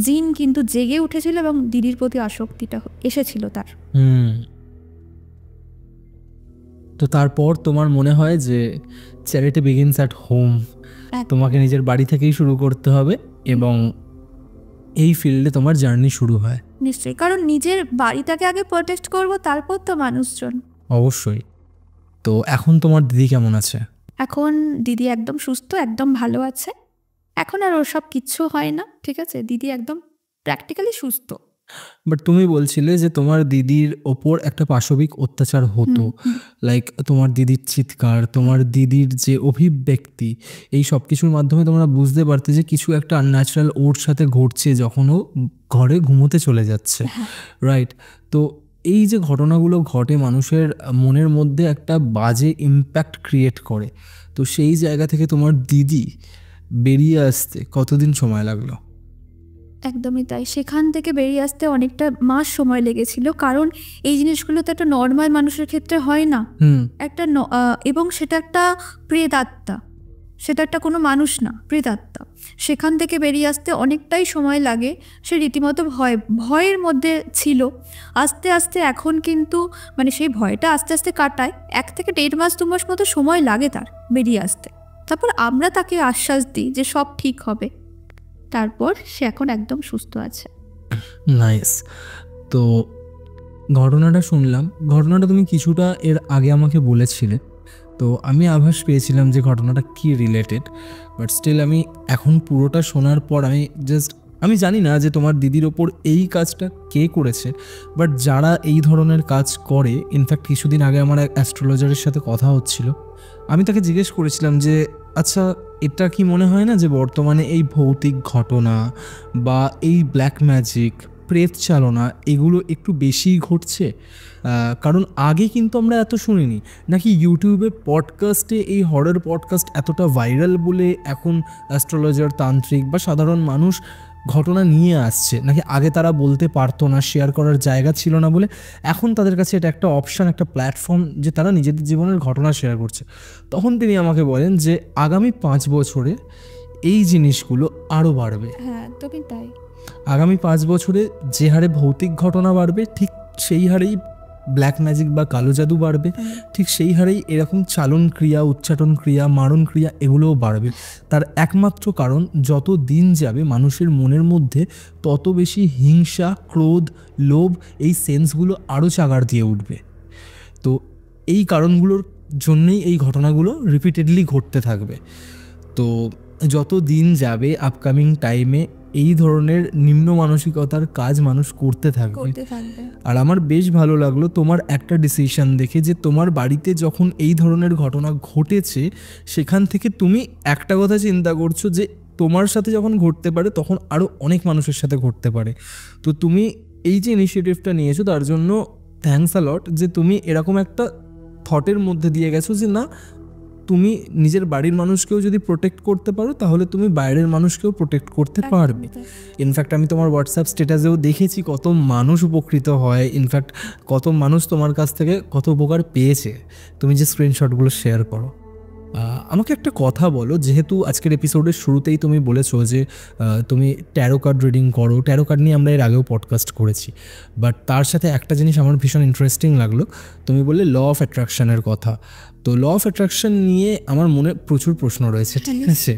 জিন কিন্তু জেগে উঠেছিল এবং দিদির প্রতি আসক্তিটা এসেছিল তার। তো তারপর তোমার মনে হয় যে চ্যারিটি বিগিনস অ্যাট হোম, তোমাকে নিজের বাড়ি থেকেই শুরু করতে হবে এবং এই ফিল্ডে তোমার জার্নি শুরু হয়। নিশ্চয়ই, কারণ নিজের বাড়িটাকে আগে প্রোটেক্ট করব, তারপর তো মানুষজন। অবশ্যই। তো এখন তোমার দিদি কেমন আছে? এখন দিদি একদম সুস্থ, একদম ভালো আছে। এখন আর ওসব কিচ্ছু হয় না। ঠিক আছে, দিদি একদম প্র্যাকটিক্যালি সুস্থ। বাট তুমি বলছিলে যে তোমার দিদির ওপর একটা পাশবিক অত্যাচার হতো, লাইক তোমার দিদির চিৎকার, তোমার দিদির যে অভিব্যক্তি, এই সব কিছুর মাধ্যমে তোমরা বুঝতে পারতে যে কিছু একটা আনন্যাচারাল ওর সাথে ঘটছে যখন ও ঘরে ঘুমোতে চলে যাচ্ছে, রাইট? তো এই যে ঘটনাগুলো ঘটে মানুষের মনের মধ্যে একটা বাজে ইম্প্যাক্ট ক্রিয়েট করে। তো সেই জায়গা থেকে তোমার দিদি বেরিয়ে আসতে কতদিন সময় লাগলো? একদমই তাই, সেখান থেকে বেরিয়ে আসতে অনেকটা মাস সময় লেগেছিল, কারণ এই জিনিসগুলো তো একটা নর্মাল মানুষের ক্ষেত্রে হয় না। একটা এবং সেটা একটা প্রেতাত্মা, সেটা একটা কোনো মানুষ না, প্রেতাত্মা। সেখান থেকে বেরিয়ে আসতে অনেকটাই সময় লাগে। সে রীতিমতো ভয়ের মধ্যে ছিল। আস্তে আস্তে এখন কিন্তু মানে সেই ভয়টা আস্তে আস্তে কাটায়। 1 থেকে 1.5 মাস 2 মাস মতো সময় লাগে তার বেরিয়ে আসতে। তারপর আমরা তাকে আশ্বাস দিই যে সব ঠিক হবে, তারপর সে এখন একদম সুস্থ আছে। নাইস। তো ঘটনাটা শুনলাম, ঘটনাটা তুমি কিছুটা এর আগে আমাকে বলেছিলে, তো আমি আভাস পেয়েছিলাম যে ঘটনাটা কি রিলেটেড, বাট স্টিল আমি এখন পুরোটা শোনার পর আমি জানি না যে তোমার দিদির ওপর এই কাজটা কে করেছে, বাট যারা এই ধরনের কাজ করে, ইনফ্যাক্ট কিছুদিন আগে আমার এক অ্যাস্ট্রোলজারের সাথে কথা হচ্ছিল, আমি তাকে জিজ্ঞেস করেছিলাম যে আচ্ছা, এটা কি মনে হয় না যে বর্তমানে এই ভৌতিক ঘটনা বা এই ব্ল্যাক ম্যাজিক, প্রেত চালনা, এগুলো একটু বেশিই ঘটছে? কারণ আগে কিন্তু আমরা এত শুনিনি। নাকি ইউটিউবে পডকাস্টে এই হরর পডকাস্ট এতটা ভাইরাল বলে এখন অ্যাস্ট্রোলজার, তান্ত্রিক বা সাধারণ মানুষ ঘটনা নিয়ে আসছে? নাকি আগে তারা বলতে পারতো না, শেয়ার করার জায়গা ছিল না বলে এখন তাদের কাছে এটা একটা অপশান, একটা প্ল্যাটফর্ম যে তারা নিজেদের জীবনের ঘটনা শেয়ার করছে? তখন তিনি আমাকে বলেন যে আগামী 5 বছরে এই জিনিসগুলো আরও বাড়বে। হ্যাঁ, তুমি তাই। আগামী 5 বছরে যে হারে ভৌতিক ঘটনা বাড়বে, ঠিক সেই হারেই ব্ল্যাক ম্যাজিক বা কালো জাদু বাড়বে, ঠিক সেই হারেই এরকম চালন ক্রিয়া, উচ্চাটন ক্রিয়া, মারণ ক্রিয়া এগুলোও বাড়বে। তার একমাত্র কারণ, যত দিন যাবে মানুষের মনের মধ্যে তত বেশি হিংসা, ক্রোধ, লোভ, এই সেন্সগুলো আরও চাগার দিয়ে উঠবে। তো এই কারণগুলোর জন্যই এই ঘটনাগুলো রিপিটেডলি ঘটতে থাকবে। তো যত দিন যাবে আপকামিং টাইমে এই ধরনের নিম্ন মানসিকতার কাজ মানুষ করতে থাকবে। আর আমার বেশ ভালো লাগলো তোমার একটা ডিসিশন দেখে, যে তোমার বাড়িতে যখন এই ধরনের ঘটনা ঘটেছে সেখান থেকে তুমি একটা কথা চিন্তা করছো যে তোমার সাথে যখন ঘটতে পারে তখন আরও অনেক মানুষের সাথে ঘটতে পারে। তো তুমি এই যে ইনিশিয়েটিভটা নিয়েছো তার জন্য থ্যাঙ্কস আ লট, যে তুমি এরকম একটা থটের মধ্যে দিয়ে গেছো যে না, তুমি নিজের বাড়ির মানুষকেও যদি প্রোটেক্ট করতে পারো তাহলে তুমি বাইরের মানুষকেও প্রোটেক্ট করতে পারবে। ইনফ্যাক্ট আমি তোমার হোয়াটসঅ্যাপ স্ট্যাটাসেও দেখেছি কত মানুষ উপকৃত হয়, ইনফ্যাক্ট কত মানুষ তোমার কাছ থেকে কত উপকার পেয়েছে, তুমি যে স্ক্রিনশটগুলো শেয়ার করো। আমাকে একটা কথা বলো, যেহেতু আজকের এপিসোডের শুরুতেই তুমি বলেছো যে তুমি ট্যারো কার্ড রিডিং করো, ট্যারো কার্ড নিয়ে আমরা এর আগেও পডকাস্ট করেছি, বাট তার সাথে একটা জিনিস আমার ভীষণ ইন্টারেস্টিং লাগলো, তুমি বললে ল অফ অ্যাট্রাকশনের কথা। তো ল অফ অ্যাট্রাকশন নিয়ে আমার মনে প্রচুর প্রশ্ন রয়েছে, ঠিক আছে?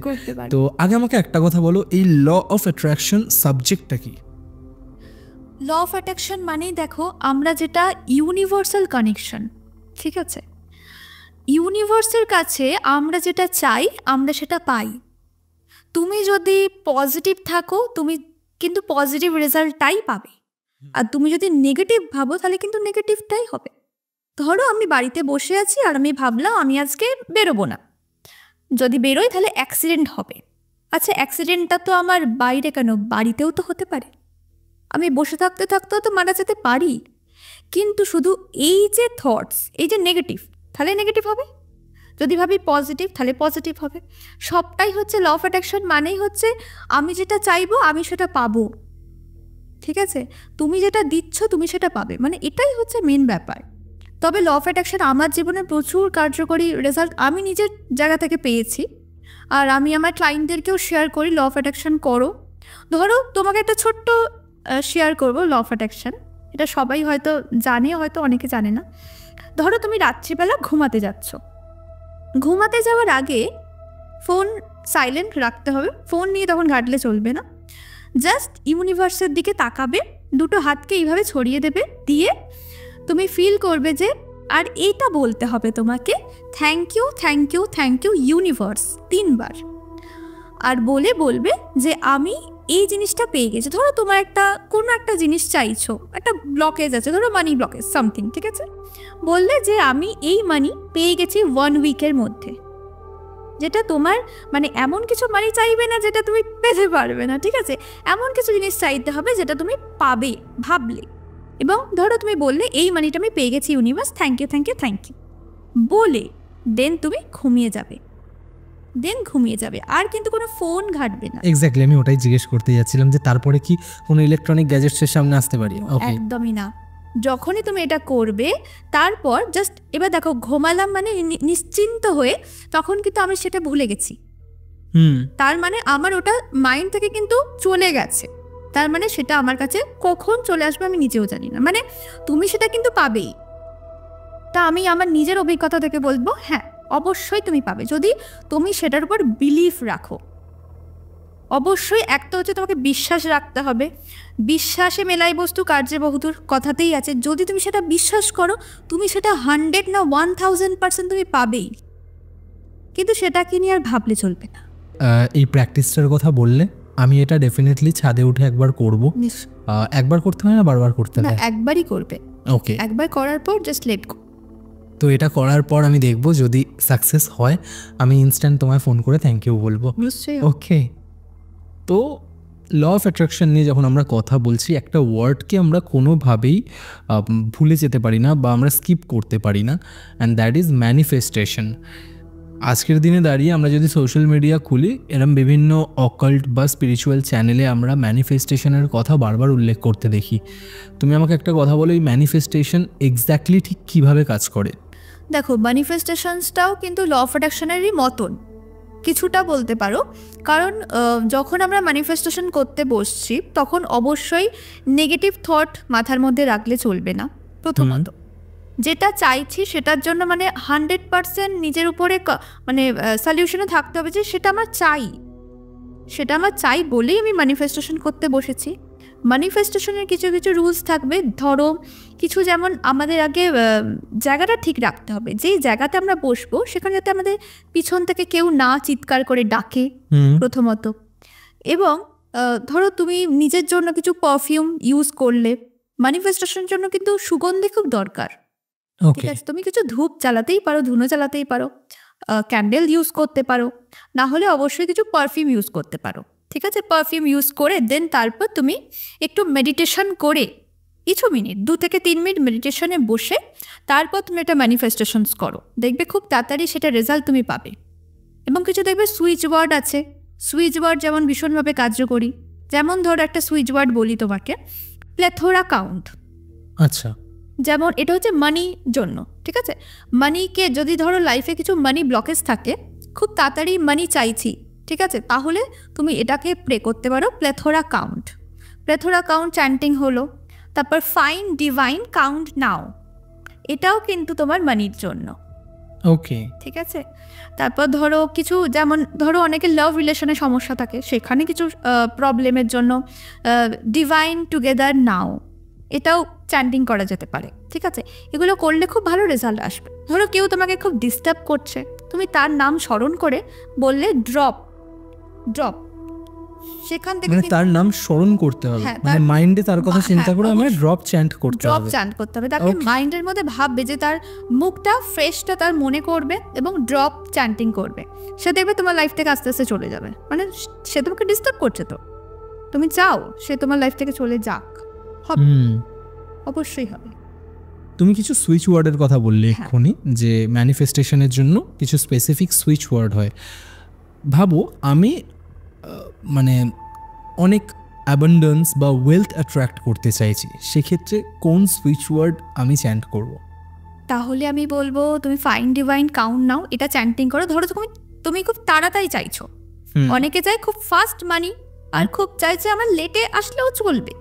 তো আগে আমাকে একটা কথা বলো, এই ল অফ অ্যাট্রাকশন সাবজেক্টটা কি? ল অফ অ্যাট্রাকশন মানেই দেখো আমরা যেটা ইউনিভার্সাল কানেকশন, ঠিক আছে? ইউনিভার্সের কাছে আমরা যেটা চাই আমরা সেটা পাই। তুমি যদি পজিটিভ থাকো তুমি কিন্তু পজিটিভ রেজাল্টটাই পাবে, আর তুমি যদি নেগেটিভ ভাবো তাহলে কিন্তু নেগেটিভটাই হবে। ধরো আমি বাড়িতে বসে আছি আর আমি ভাবলাম আমি আজকে বেরোবো না, যদি বেরোই তাহলে অ্যাক্সিডেন্ট হবে। আচ্ছা, অ্যাক্সিডেন্টটা তো আমার বাইরে কেন, বাড়িতেও তো হতে পারে, আমি বসে থাকতে থাকতেও তো মারা যেতে পারি। কিন্তু শুধু এই যে থটস, এই যে নেগেটিভ, তাহলে নেগেটিভ হবে, যদি ভাবি পজিটিভ তাহলে পজিটিভ হবে। সবটাই হচ্ছে ল অফ অ্যাট্রাকশন, মানেই হচ্ছে আমি যেটা চাইবো আমি সেটা পাবো। ঠিক আছে, তুমি যেটা দিচ্ছ তুমি সেটা পাবে, মানে এটাই হচ্ছে মেন ব্যাপার। তবে ল অফ অ্যাট্রাকশন আমার জীবনে প্রচুর কার্যকরী রেজাল্ট আমি নিজের জায়গা থেকে পেয়েছি, আর আমি আমার ক্লায়েন্টদেরকেও শেয়ার করি ল অফ অ্যাট্রাকশন করো। ধরো তোমাকে একটা ছোট্ট শেয়ার করবো ল অফ অ্যাট্রাকশন, এটা সবাই হয়তো জানে, হয়তো অনেকে জানে না। ধরো তুমি রাত্রিবেলা ঘুমাতে যাচ্ছ, ঘুমাতে যাওয়ার আগে ফোন সাইলেন্ট রাখতে হবে, ফোন নিয়ে তখন ঘাটলে চলবে না। জাস্ট ইউনিভার্সের দিকে তাকাবে, দুটো হাতকে এইভাবে ছড়িয়ে দেবে, দিয়ে তুমি ফিল করবে যে, আর এইটা বলতে হবে তোমাকে, thank you thank you thank you universe 3 বার। আর বলবে যে আমি এই জিনিসটা পেয়ে গেছি। ধরো তোমার কোনো একটা জিনিস চাইছো, একটা ব্লকেজ আছে, ধরো মানি ব্লকেজ সামথিং, ঠিক আছে, বললে যে আমি এই মানি পেয়ে গেছি 1 উইকের মধ্যে। যেটা তোমার মানে এমন কিছু মানি চাইবে না যেটা তুমি পেতে পারবে না, ঠিক আছে, এমন কিছু জিনিস চাইতে হবে যেটা তুমি পাবে ভাবলে। এবং ধরো তুমি বললে এই মানিটা আমি পেয়ে গেছি universe, thank you thank you thank you বলে দেন তুমি ঘুমিয়ে যাবে, আর কিন্তু কোনো ফোন ঘাটবে না। এক্স্যাক্টলি, আমি ওটাই জিজ্ঞেস করতে যাচ্ছিলাম যে তারপরে কি কোনো ইলেকট্রনিক গ্যাজেটসের সামনে আসতে পারি? একদমই না, যখনই তুমি এটা করবে তারপর জাস্ট এবার দেখো ঘুমালাম মানে নিশ্চিন্ত হয়ে, তখন কিন্তু আমি সেটা ভুলে গেছি, তার মানে আমার ওটা মাইন্ড থেকে কিন্তু চলে গেছে, তার মানে সেটা আমার কাছে কখন চলে আসবে আমি নিজেও জানি না, মানে তুমি সেটা কিন্তু পাবেই। তা আমি আমার নিজের অভিজ্ঞতা থেকে বলবো, হ্যাঁ অবশ্যই তুমি পাবে, যদি তুমি সেটার উপর বিলিফ রাখো। অবশ্যই একটা হচ্ছে তোমাকে বিশ্বাস রাখতে হবে, বিশ্বাসে মেলাই বস্তু কার্যে বহুদূর কথাতেই আছে, যদি তুমি সেটা বিশ্বাস করো তুমি সেটা 100 না 1000% তুমি পাবেই, কিন্তু সেটাকে নিয়ে আর ভাবলে চলবে না। এই প্র্যাকটিসটার কথা বললে আমি এটা ডেফিনেটলি ছাদে উঠে একবার করব। একবার করতে হয় না বারবার করতে হয়? একবারই করবে। ওকে, একবার করার পর জাস্ট লেট গো। তো এটা করার পর আমি দেখব, যদি সাকসেস হয় আমি ইনস্ট্যান্ট তোমায় ফোন করে থ্যাংক ইউ বলবো। ওকে, তো ল অফ অ্যাট্রাকশন নিয়ে যখন আমরা কথা বলছি, একটা ওয়ার্ডকে আমরা কোনোভাবেই ভুলে যেতে পারি না বা আমরা স্কিপ করতে পারি না, অ্যান্ড দ্যাট ইজ ম্যানিফেস্টেশন। আজকের দিনে দাঁড়িয়ে আমরা যদি সোশ্যাল মিডিয়া খুলি, এরম বিভিন্ন অকাল্ট বা স্পিরিচুয়াল চ্যানেলে আমরা ম্যানিফেস্টেশনের কথা বারবার উল্লেখ করতে দেখি। তুমি আমাকে একটা কথা বলো, এই ম্যানিফেস্টেশন এক্স্যাক্টলি ঠিক কীভাবে কাজ করে? দেখো, ম্যানিফেস্টেশনসটাও কিন্তু ল অফ অ্যাট্রাকশনেরই মতন কিছুটা বলতে পারো, কারণ যখন আমরা ম্যানিফেস্টেশন করতে বসছি তখন অবশ্যই নেগেটিভ থট মাথার মধ্যে রাখলে চলবে না। প্রথমত যেটা চাইছি সেটার জন্য মানে 100% নিজের উপরে মানে সলিউশনে থাকতে হবে যে সেটা আমার চাই বলেই আমি ম্যানিফেস্টেশন করতে বসেছি। ম্যানিফেস্টেশনের কিছু কিছু রুলস থাকবে। ধরো কিছু, যেমন আমাদের আগে জায়গাটা ঠিক রাখতে হবে, যেই জায়গাতে আমরা বসবো সেখানে যাতে আমাদের পিছন থেকে কেউ না চিৎকার করে ডাকে প্রথমত। এবং ধরো তুমি নিজের জন্য কিছু পারফিউম ইউজ করলে, ম্যানিফেস্টেশনের জন্য কিন্তু সুগন্ধি খুব দরকার, ঠিক আছে, তুমি কিছু ধূপ জ্বালাতেই পারো, ধুনো জ্বালাতেই পারো, ক্যান্ডেল ইউজ করতে পারো, না হলে অবশ্যই কিছু পারফিউম ইউজ করতে পারো, ঠিক আছে। পারফিউম ইউজ করে দেন তারপর তুমি একটু মেডিটেশন করে কিছু মিনিট, 2 থেকে 3 মিনিট মেডিটেশনে বসে তারপর তুমি একটা ম্যানিফেস্টেশনস করো, দেখবে খুব তাড়াতাড়ি সেটা রেজাল্ট তুমি পাবে। এবং কিছু দেখবে সুইচ ওয়ার্ড আছে, সুইচ ওয়ার্ড যেমন ভীষণভাবে কার্যকরী। যেমন ধরো একটা সুইচ ওয়ার্ড বলি তোমাকে, প্লেথোরা কাউন্ট। আচ্ছা, যেমন এটা হচ্ছে মানির জন্য, ঠিক আছে। মানিকে যদি ধরো লাইফে কিছু মানি ব্লকেজ থাকে, খুব তাড়াতাড়ি মানি চাইছি, ঠিক আছে, তাহলে তুমি এটাকে প্রে করতে পারো, plethora count. Plethora count chanting হলো। তারপর ফাইন ডিভাইন কাউন্ট নাও, এটাও কিন্তু তোমার মানির জন্য, ওকে, ঠিক আছে। তারপর ধরো কিছু, যেমন ধরো অনেকের লাভ রিলেশনের সমস্যা থাকে, সেখানে কিছু প্রবলেমের জন্য ডিভাইন টুগেদার নাও, এটাও চ্যান্টিং করা যেতে পারে, ঠিক আছে? এগুলো করলে খুব ভালো রেজাল্ট আসবে। ধরো কেউ তোমাকে খুব ডিস্টার্ব করছে, তুমি তার নাম স্মরণ করে বললে ড্রপ ড্রপ, সেখান থেকে মানে তার নাম স্মরণ করতে হবে, মানে মাইন্ডে তার কথা চিন্তা করে আমায় ড্রপ চ্যান্ট করতে হবে। ড্রপ চ্যান্ট করতে হবে, তাকে মাইন্ডের মধ্যে ভাববে যে তার মুখটা ফ্রেশটা তার মনে করবে এবং ড্রপ চ্যান্টিং করবে। সে দেখবে তোমার লাইফ থেকে আস্তে আস্তে চলে যাবে। মানে সে তোমাকে ডিস্টার্ব করছে, তো তুমি চাও সে তোমার লাইফ থেকে চলে যাক, হবে, অবশ্যই হবে। তুমি কিছু সুইচ ওয়ার্ডের কথা বললে এক্ষুনি, যে ম্যানিফেস্টেশনের জন্য কিছু স্পেসিফিক সুইচ ওয়ার্ড হয়। ভাবো আমি মানে অনেক অ্যাবান্ডেন্স বা ওয়েলথ অ্যাট্রাক্ট করতে চাইছি, সেক্ষেত্রে কোন সুইচ ওয়ার্ড আমি চ্যান্ট করব? তাহলে আমি বলবো তুমি ফাইন ডিভাইন কাউন্ট নাও, এটা চ্যান্টিং করো। ধরো তুমি খুব তাড়াতাড়ি চাইছো, অনেকে চায় খুব ফাস্ট মানি, আর খুব চাইছে আমার লেটে আসলেও চলবে।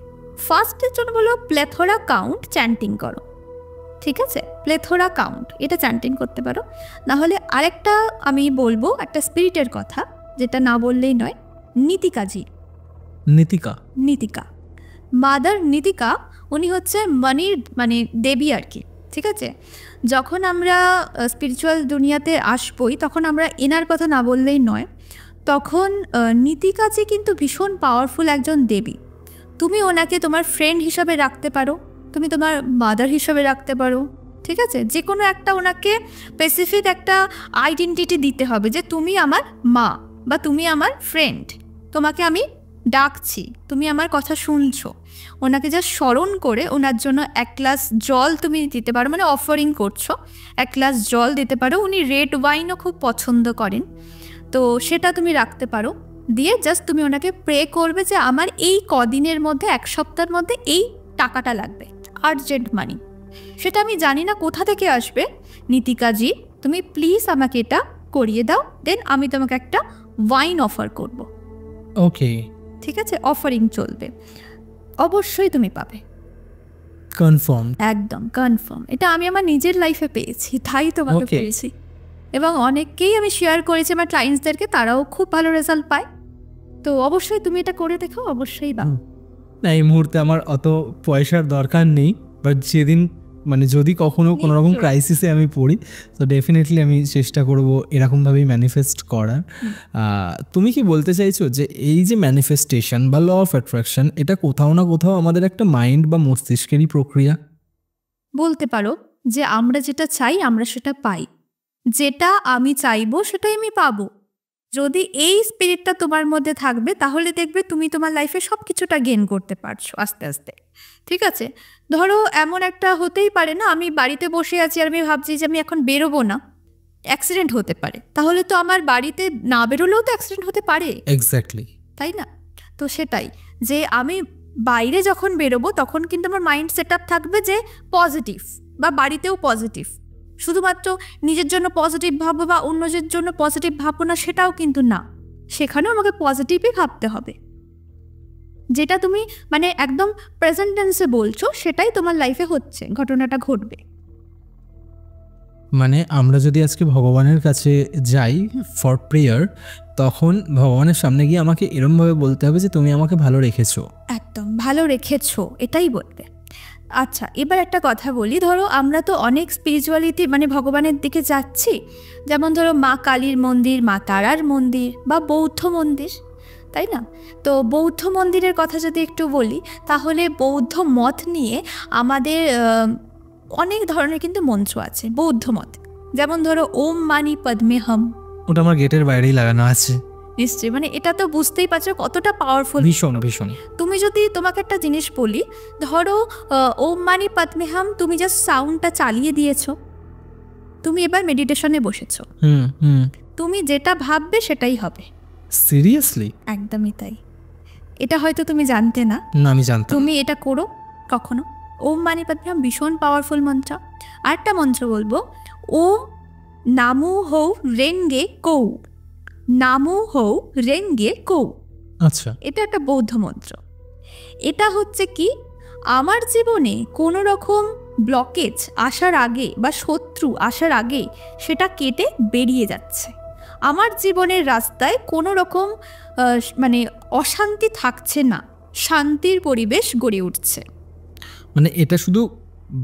ফার্স্টের জন্য বলো প্লেথোরা কাউন্ট চ্যান্টিং করো, ঠিক আছে? প্লেথোরা কাউন্ট এটা চ্যান্টিং করতে পারো। নাহলে আরেকটা আমি বলবো একটা স্পিরিটের কথা, যেটা না বললেই নয়, নীতিকাজি। নীতিকা, মাদার নীতিকা, উনি হচ্ছে মানির মানে দেবী আর কি, ঠিক আছে? যখন আমরা স্পিরিচুয়াল দুনিয়াতে আসবই তখন আমরা এনার কথা না বললেই নয়। তখন নীতিকাজি কিন্তু ভীষণ পাওয়ারফুল একজন দেবী। তুমি ওনাকে তোমার ফ্রেন্ড হিসাবে রাখতে পারো, তুমি তোমার মাদার হিসাবে রাখতে পারো, ঠিক আছে? যে কোনো একটা ওনাকে স্পেসিফিক একটা আইডেন্টিটি দিতে হবে যে তুমি আমার মা বা তুমি আমার ফ্রেন্ড, তোমাকে আমি ডাকছি, তুমি আমার কথা শুনছো। ওনাকে যা স্মরণ করে ওনার জন্য এক গ্লাস জল তুমি দিতে পারো, মানে অফারিং করছো, এক গ্লাস জল দিতে পারো। উনি রেড ওয়াইনও খুব পছন্দ করেন, তো সেটা তুমি রাখতে পারো। দিয়ে জাস্ট তুমি ওনাকে প্রে করবে যে আমার এই কদিনের মধ্যে, এক সপ্তাহের মধ্যে এই টাকাটা লাগবে, আর্জেন্ট মানি। সেটা আমি জানি না কোথা থেকে আসবে, নীতিকাজি তুমি প্লিজ আমাকে এটা করিয়ে দাও, দেন আমি তোমাকে একটা ওয়াইন অফার করব। ওকে, ঠিক আছে? অফারিং চলবে, অবশ্যই তুমি পাবে, কনফার্ম, একদম কনফার্ম। এটা আমি আমার নিজের লাইফে পেয়েছি, তাই তোমাকে পেয়েছি, এবং অনেককেই আমি শেয়ার করেছি আমার ক্লায়েন্টসদেরকে, তারাও খুব ভালো রেজাল্ট পায়। তো অবশ্যই তুমি এটা করে দেখো, অবশ্যই পাবে। না, এই মুহূর্তে আমার অত পয়সার দরকার নেই, বাট যেদিন মানে যদি কখনো কোনো রকম ক্রাইসিসে আমি পড়ি, তো ডেফিনেটলি আমি চেষ্টা করব এরকমভাবেই ম্যানিফেস্ট করার। তুমি কি বলতে চাইছো যে এই যে ম্যানিফেস্টেশন বা ল অফ অ্যাট্রাকশন, এটা কোথাও না কোথাও আমাদের একটা মাইন্ড বা মস্তিষ্কেরই প্রক্রিয়া? বলতে পারো যে আমরা যেটা চাই আমরা সেটা পাই, যেটা আমি চাইবো সেটাই আমি পাবো। যদি এই স্পিরিটটা তোমার মধ্যে থাকবে তাহলে দেখবে তুমি তোমার লাইফে সব কিছুটা গেইন করতে পারছো আস্তে আস্তে, ঠিক আছে? ধরো এমন একটা হতেই পারে না, আমি বাড়িতে বসে আছি আর আমি ভাবছি যে আমি এখন বেরোবো না, অ্যাক্সিডেন্ট হতে পারে, তাহলে তো আমার বাড়িতে না বেরোলেও তো অ্যাক্সিডেন্ট হতে পারে, এক্স্যাক্টলি, তাই না? তো সেটাই, যে আমি বাইরে যখন বেরোবো তখন কিন্তু আমার মাইন্ড সেট আপ থাকবে যে পজিটিভ, বা বাড়িতেও পজিটিভ। শুধুমাত্র নিজের জন্য পজিটিভ ভাববো বা অন্যদের জন্য পজিটিভ ভাববো না সেটাও কিন্তু না, সেখানেও আমাকে পজিটিভই ভাবতে হবে। যেটা তুমি মানে একদম প্রেজেন্ট টেন্সে বলছো সেটাই তোমার লাইফে হচ্ছে, ঘটনাটা ঘটবে। মানে আমরা যদি আজকে ভগবানের কাছে যাই ফর প্রেয়ার, তখন ভগবানের সামনে গিয়ে আমাকে এরমভাবে বলতে হবে যে তুমি আমাকে ভালো রেখেছো, একদম ভালো রেখেছো, এটাই বলবে। আচ্ছা, এবার একটা কথা বলি, ধরো আমরা তো অনেক স্পিরিচুয়ালিটি মানে ভগবানের দিকে যাচ্ছি, যেমন ধরো মা কালীর মন্দির, মা তারার মন্দির, বা বৌদ্ধ মন্দির, তাই না? তো বৌদ্ধ মন্দিরের কথা যদি একটু বলি, তাহলে বৌদ্ধ মত নিয়ে আমাদের অনেক ধরনের কিন্তু মন্ত্র আছে বৌদ্ধ মত। যেমন ধরো ওম মানি পদ্মে হম, ওটা আমার গেটের বাইরেই লাগানো আছে। নিশ্চয়ই, মানে এটা তো বুঝতেই পারছো কতটা পাওয়ারফুল, ভীষণ ভীষণ। তুমি যদি তোমাকে একটা জিনিস বলি, ধরো ওম মানি পদ্মে হম, তুমি জাস্ট সাউন্ডটা চালিয়ে দিয়েছো, তুমি এবার মেডিটেশনে বসেছো, তুমি যেটা ভাববে সেটাই হবে। সিরিয়াসলি? একদমই তাই। এটা হয়তো তুমি জানতে না, আমি জানতাম। তুমি এটা করো কখনো। ওম মানি পদ্মে হম ভীষণ পাওয়ারফুল মন্ত্র। আরেকটা মন্ত্র বলবো, ওম নামু হৌ রেঙ্গে কৌ, নামু হৌ রেঙ্গে কৌ। আচ্ছা, এটা একটা বৌদ্ধ মন্ত্র। এটা হচ্ছে কি, আমার জীবনে কোনো রকম ব্লকেজ আসার আগে বা শত্রু আসার আগে সেটা কেটে বেরিয়ে যাচ্ছে। আমার জীবনের রাস্তায় কোনো রকম মানে অশান্তি থাকছে না, শান্তির পরিবেশ গড়ে উঠছে। মানে এটা শুধু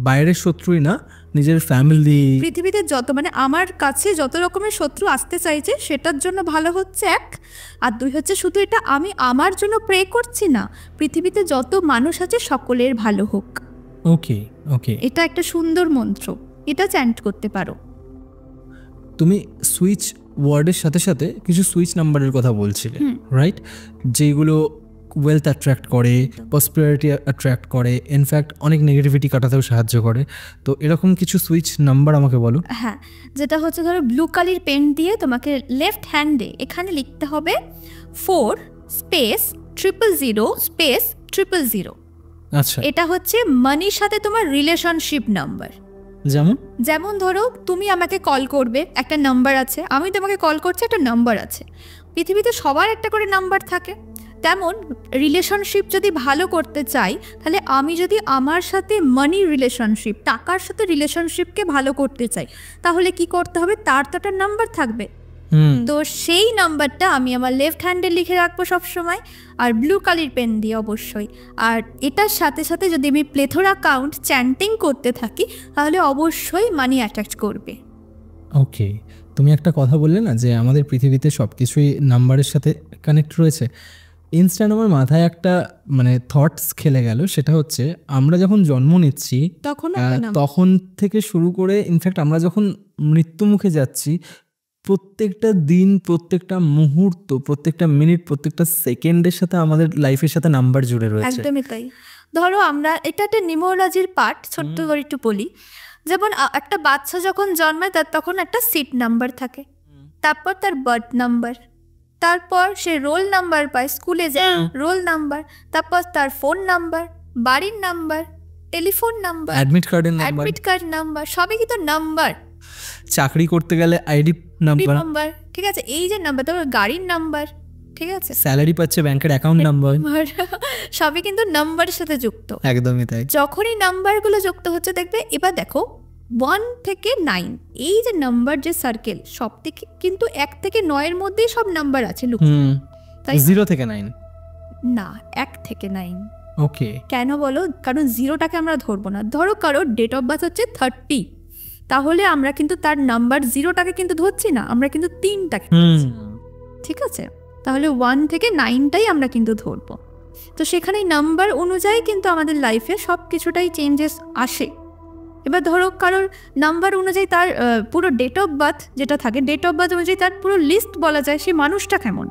বাইরের শত্রুই না, নিজের ফ্যামিলি, পৃথিবীতে যত মানে আমার কাছে যত রকমের শত্রু আসতে চাইছে সেটার জন্য ভালো হচ্ছে এক, আর দুই হচ্ছে শুধু এটা আমি আমার জন্য প্রে করছি না, পৃথিবীতে যত মানুষ আছে সকলের ভালো হোক। ওকে ওকে, এটা একটা সুন্দর মন্ত্র, এটা চ্যান্ট করতে পারো। তুমি সুইচ ওয়ার্ডের সাথে সাথে কিছু সুইচ নাম্বারের কথা বলছিলে, রাইট? যেগুলো ওয়েলথ অ্যাট্রাক্ট করে, প্রসপেরিটি অ্যাট্রাক্ট করে, ইনফ্যাক্ট অনেক নেগেটিভিটি কাটাতেও সাহায্য করে। তো এরকম কিছু সুইচ নাম্বার আমাকে বলো। হ্যাঁ, যেটা হচ্ছে ধরো ব্লু কালার পেন দিয়ে তোমাকে লেফট হ্যান্ডে এখানে লিখতে হবে 4 স্পেস 000 স্পেস 000। আচ্ছা, এটা হচ্ছে মানির সাথে তোমার রিলেশনশিপ নাম্বার। যেমন ধরো তুমি আমাকে কল করবে, একটা নাম্বার আছে, আমি তোমাকে কল করছি, একটা নাম্বার আছে। পৃথিবীতে সবার একটা করে নাম্বার থাকে, তেমন রিলেশনশিপ যদি ভালো করতে চাই তাহলে আমি যদি আমার সাথে মানি রিলেশনশিপ, টাকার সাথে রিলেশনশিপকে ভালো করতে চাই, তাহলে কি করতে হবে? তার তো একটা নাম্বার থাকবে। তো সেই নাম্বারটা আমি আমার লেফট হ্যান্ডে লিখে রাখবো সবসময়, আর ব্লু কালার পেন দিয়ে অবশ্যই। আর এটার সাথে সাথে যদি আমি প্লেথোরা কাউন্ট চ্যান্টিং করতে থাকি তাহলে অবশ্যই মানি অ্যাট্রাক্ট করবে। ওকে, তুমি একটা কথা বললে না যে আমাদের পৃথিবীতে সব কিছুই নাম্বারের সাথে কানেক্ট রয়েছে। ইনস্ট্যান্ট আমার মাথায় একটা মানে থটস খেলে গেল, সেটা হচ্ছে আমরা যখন জন্ম নিচ্ছি তখন থেকে শুরু করে ইনফ্যাক্ট আমরা যখন মৃত্যুমুখে যাচ্ছি, প্রত্যেকটা দিন, প্রত্যেকটা মুহূর্ত, প্রত্যেকটা মিনিট, প্রত্যেকটা সেকেন্ডের সাথে আমাদের লাইফের সাথে নাম্বার জুড়ে রয়েছে। একদমই তাই। ধরো আমরা এটা একটা নিউমোলজির পার্ট, ছোট্ট করে একটু বলি। যেমন একটা বাচ্চা যখন জন্মায় তার তখন একটা সিট নাম্বার থাকে, তারপর তার বার্থ নাম্বার, তারপর সে রোল নাম্বার পায়, স্কুলে যায় রোল নাম্বার, তারপর তার ফোন নাম্বার, বাড়ির number, telephone number, admit card number, সবই কিন্তু নাম্বার। চাকরি করতে গেলে আইডি নাম্বার, ঠিক আছে, এই যে নাম্বার, তারপর গাড়ির নাম্বার, ঠিক আছে, স্যালারি পাচ্ছে ব্যাংকের অ্যাকাউন্ট নাম্বার, সবই কিন্তু নাম্বারের সাথে যুক্ত। একদমই তাই। যখনই নাম্বারগুলো যুক্ত হচ্ছে দেখবে, এবার দেখো 1 থেকে 9 এই যে নাম্বার, যে সার্কেল, সব থেকে কিন্তু 1 থেকে 9 এর মধ্যেই সব নাম্বার আছে লুকিয়ে। তাই 0 থেকে 9 না, 1 থেকে 9। ওকে, কেন বলো? কারণ 0টাকে আমরা ধরবো না। ধরো কারো ডেট অফ বার্থ হচ্ছে 30, তাহলে আমরা কিন্তু তার নাম্বার 0টাকে কিন্তু ধরছি না, আমরা কিন্তু 3টাকে ধরছি, ঠিক আছে? তাহলে 1 থেকে 9টাই আমরা কিন্তু ধরবো। তো সেখানে নাম্বার অনুযায়ী কিন্তু আমাদের লাইফে সব কিছুটাই চেঞ্জেস আসে। এবার ধরো কারোর নাম্বার অনুযায়ী তার পুরো ডেট অফ বার্থ যেটা থাকে, ডেট অফ বার্থ অনুযায়ী তার পুরো লিস্ট বলা যায় সেই মানুষটা কেমন,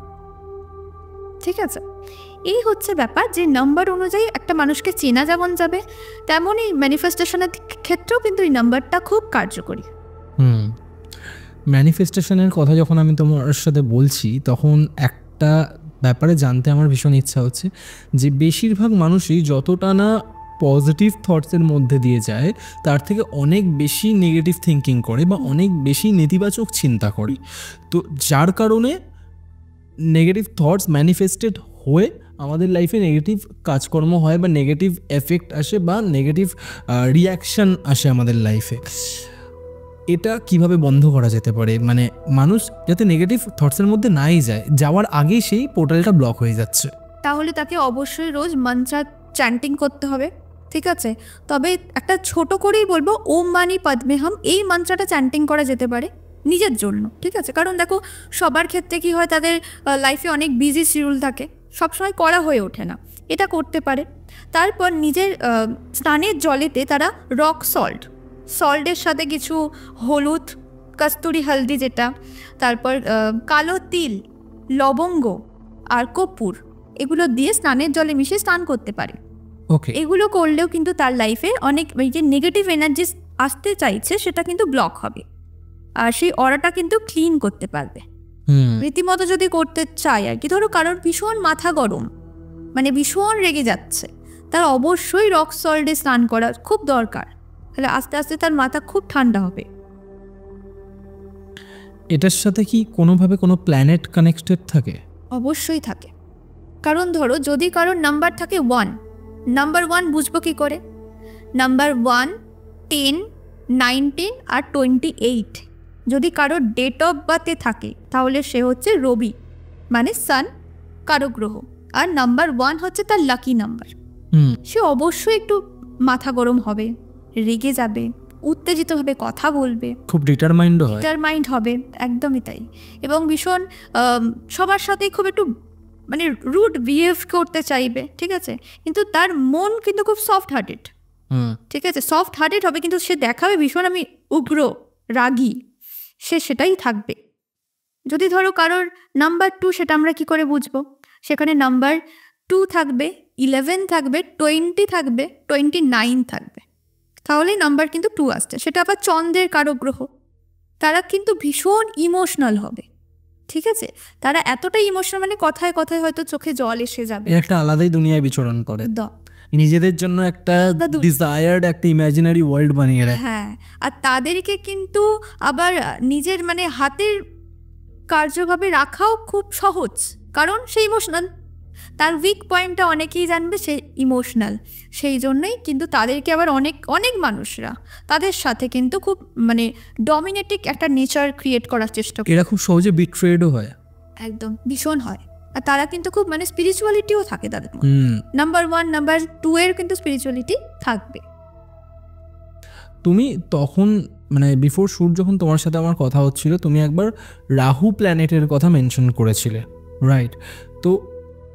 ঠিক আছে? এই হচ্ছে ব্যাপার, যে নাম্বার অনুযায়ী একটা মানুষকে চেনা যেমন যাবে, তেমনই ম্যানিফেস্টেশনের ক্ষেত্রেও কিন্তু এই নাম্বারটা খুব কার্যকরী। ম্যানিফেস্টেশনের কথা যখন আমি তোমার সাথে বলছি, তখন একটা ব্যাপারে জানতে আমার ভীষণ ইচ্ছা হচ্ছে যে বেশিরভাগ মানুষই যতটা না পজিটিভ থটসের মধ্যে দিয়ে যায়, তার থেকে অনেক বেশি নেগেটিভ থিঙ্কিং করে বা অনেক বেশি নেতিবাচক চিন্তা করে। তো যার কারণে নেগেটিভ থটস ম্যানিফেস্টেড হয়ে আমাদের লাইফে নেগেটিভ কাজকর্ম হয় বা নেগেটিভ এফেক্ট আসে বা নেগেটিভ রিয়াকশান আসে আমাদের লাইফে। এটা কিভাবে বন্ধ করা যেতে পারে? মানে মানুষ যাতে নেগেটিভ থটসের মধ্যে নাই যায়, যাওয়ার আগেই সেই পোর্টালটা ব্লক হয়ে যাচ্ছে। তাহলে তাকে অবশ্যই রোজ মন্ত্র চ্যান্টিং করতে হবে, ঠিক আছে? তবে একটা ছোট করেই বলবো, ওম মানি পদ্মে হাম, এই মন্ত্রটা চ্যান্টিং করা যেতে পারে নিজের জন্য, ঠিক আছে? কারণ দেখো সবার ক্ষেত্রে কি হয়, তাদের লাইফে অনেক বিজি শিডিউল থাকে, সবসময় করা হয়ে ওঠে না, এটা করতে পারে। তারপর নিজের স্নানের জলেতে তারা রক সল্টের সাথে কিছু হলুদ, কস্তুরি হলদি যেটা, তারপর কালো তিল, লবঙ্গ আর কর্পূর, এগুলো দিয়ে স্নানের জলে মিশিয়ে স্নান করতে পারে। ওকে, এগুলো করলেও কিন্তু তার লাইফে অনেক যে নেগেটিভ এনার্জি আসতে চাইছে সেটা কিন্তু ব্লক হবে, আর সেই অরাটা কিন্তু ক্লিন করতে পারবে। রীতিমতো যদি করতে চাই আর কি, ধরো কারোর ভীষণ মাথা গরম, মানে ভীষণ রেগে যাচ্ছে, তার অবশ্যই রক সল্টে স্নান করা খুব দরকার, তাহলে আস্তে আস্তে তার মাথা খুব ঠান্ডা হবে। এটার সাথে কি কোনোভাবে কোনো প্ল্যানেট কানেক্টেড থাকে? অবশ্যই থাকে, কারণ ধরো যদি কারোর নাম্বার থাকে 1, নাম্বার 1 বুঝবো কী করে? নাম্বার 1, 10, 19 আর 28 যদি কারোর ডেট অফ বার্থে থাকে তাহলে সে হচ্ছে রবি, মানে সান, কারো গ্রহ, আর নাম্বার 1 হচ্ছে তার লাকি নাম্বার। সে অবশ্যই একটু মাথা গরম হবে, রেগে যাবে, উত্তেজিত হবে, কথা বলবে, খুব ডিটারমাইন্ড হয়, ডিটারমাইন্ড হবে, একদমই তাই। এবং ভীষণ সবার সাথেই খুব একটু মানে রুড বিহেভ করতে চাইবে, ঠিক আছে, কিন্তু তার মন কিন্তু খুব সফট হার্টেড, ঠিক আছে, সফট হার্টেড হবে, কিন্তু সে দেখাবে ভীষণ আমি উগ্র রাগী, সে সেটাই থাকবে। যদি ধরো কারোর নাম্বার 2, সেটা আমরা কি করে বুঝবো? সেখানে নাম্বার 2 থাকবে, 11 থাকবে, 20 থাকবে, 29 থাকবে, তাহলেই নাম্বার কিন্তু 2 আসছে। সেটা আবার চন্দ্রের কারো গ্রহ, তারা কিন্তু ভীষণ ইমোশনাল হবে, ঠিক আছে, তারা এতটাই ইমোশনাল মানে কথায় কথায় হয়তো চোখে জল এসে যাবে, একটা আলাদাই দুনিয়ায় বিচরণ করে, একদম নিজেদের জন্য একটা ডিজায়ার্ড একটা ইমাজিনারি ওয়ার্ল্ড বানিয়ে রাখে। হ্যাঁ, আর তাদেরকে কিন্তু আবার নিজের মানে হাতের কার্যভাবে রাখাও খুব সহজ, কারণ সে ইমোশনাল, তার উইক পয়েন্টটা অনেকেই জানবে, সে ইমোশনাল, সেই জন্যই কিন্তু তাদেরকে আবার অনেক অনেক মানুষরা তাদের সাথে কিন্তু খুব মানে ডমিনেটিং একটা নেচার ক্রিয়েট করার চেষ্টা করে, এরা খুব সহজে বিট্রেডও হয়, একদম ভীষণ হয়। আর তারা কিন্তু খুব মানে স্পিরিচুয়ালিটিও থাকে তাদের মধ্যে, নাম্বার 1 নাম্বার 2 এর কিন্তু স্পিরিচুয়ালিটি থাকবে। তুমি তখন মানে বিফোর শুট যখন তোমার সাথে আমার কথা হচ্ছিল, তুমি একবার রাহু প্ল্যানেটের কথা মেনশন করেছিলে, রাইট? তো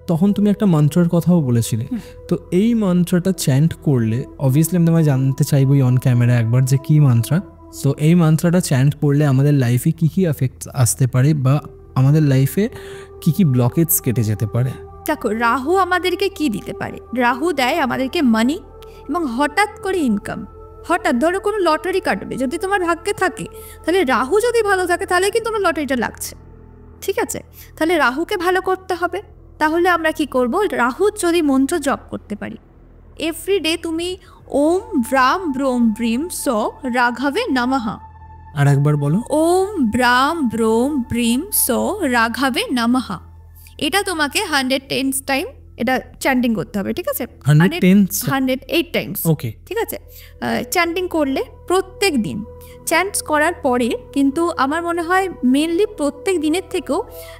তখন তুমি একটা মন্ত্রের কথাও বলেছিলে, তো এই মন্ত্রটা চ্যান্ট করলে, অবভিয়াসলি আমি তোমায় জানতে চাইবো অন ক্যামেরা একবার যে কী মন্ত্র, তো এই মন্ত্রটা চ্যান্ট করলে আমাদের লাইফে কী কী এফেক্টস আসতে পারে বা আমাদের লাইফে কী কী ব্লকেজ কেটে যেতে পারে? দেখো, রাহু আমাদেরকে কি দিতে পারে? রাহু দেয় আমাদেরকে মানি এবং হঠাৎ করে ইনকাম। হঠাৎ ধরো কোনো লটারি কাটবে, যদি তোমার ভাগ্যে থাকে, তাহলে রাহু যদি ভালো থাকে তাহলে কিন্তু তোমার লটারিটা লাগছে, ঠিক আছে, তাহলে রাহুকে ভালো করতে হবে। তাহলে আমরা কি করব? রাহুর যদি মন্ত্র জপ করতে পারি, এভরিডে তুমি ওম ব্রাম ব্রোম ব্রিম স রাঘবে নমঃ, আর একবার বলো, ওম ব্রাম ব্রোম ব্রিম স রাঘবে নমঃ, এটা তোমাকে 110 টাইম এটা চ্যান্টিং করতে হবে, ঠিক আছে, 108 টাইমস, ওকে, ঠিক আছে। চ্যান্টিং করলে প্রত্যেক দিন, চ্যান্ট করার পরে কিন্তু আমার মনে হয় মেনলি প্রত্যেক দিনের থেকেও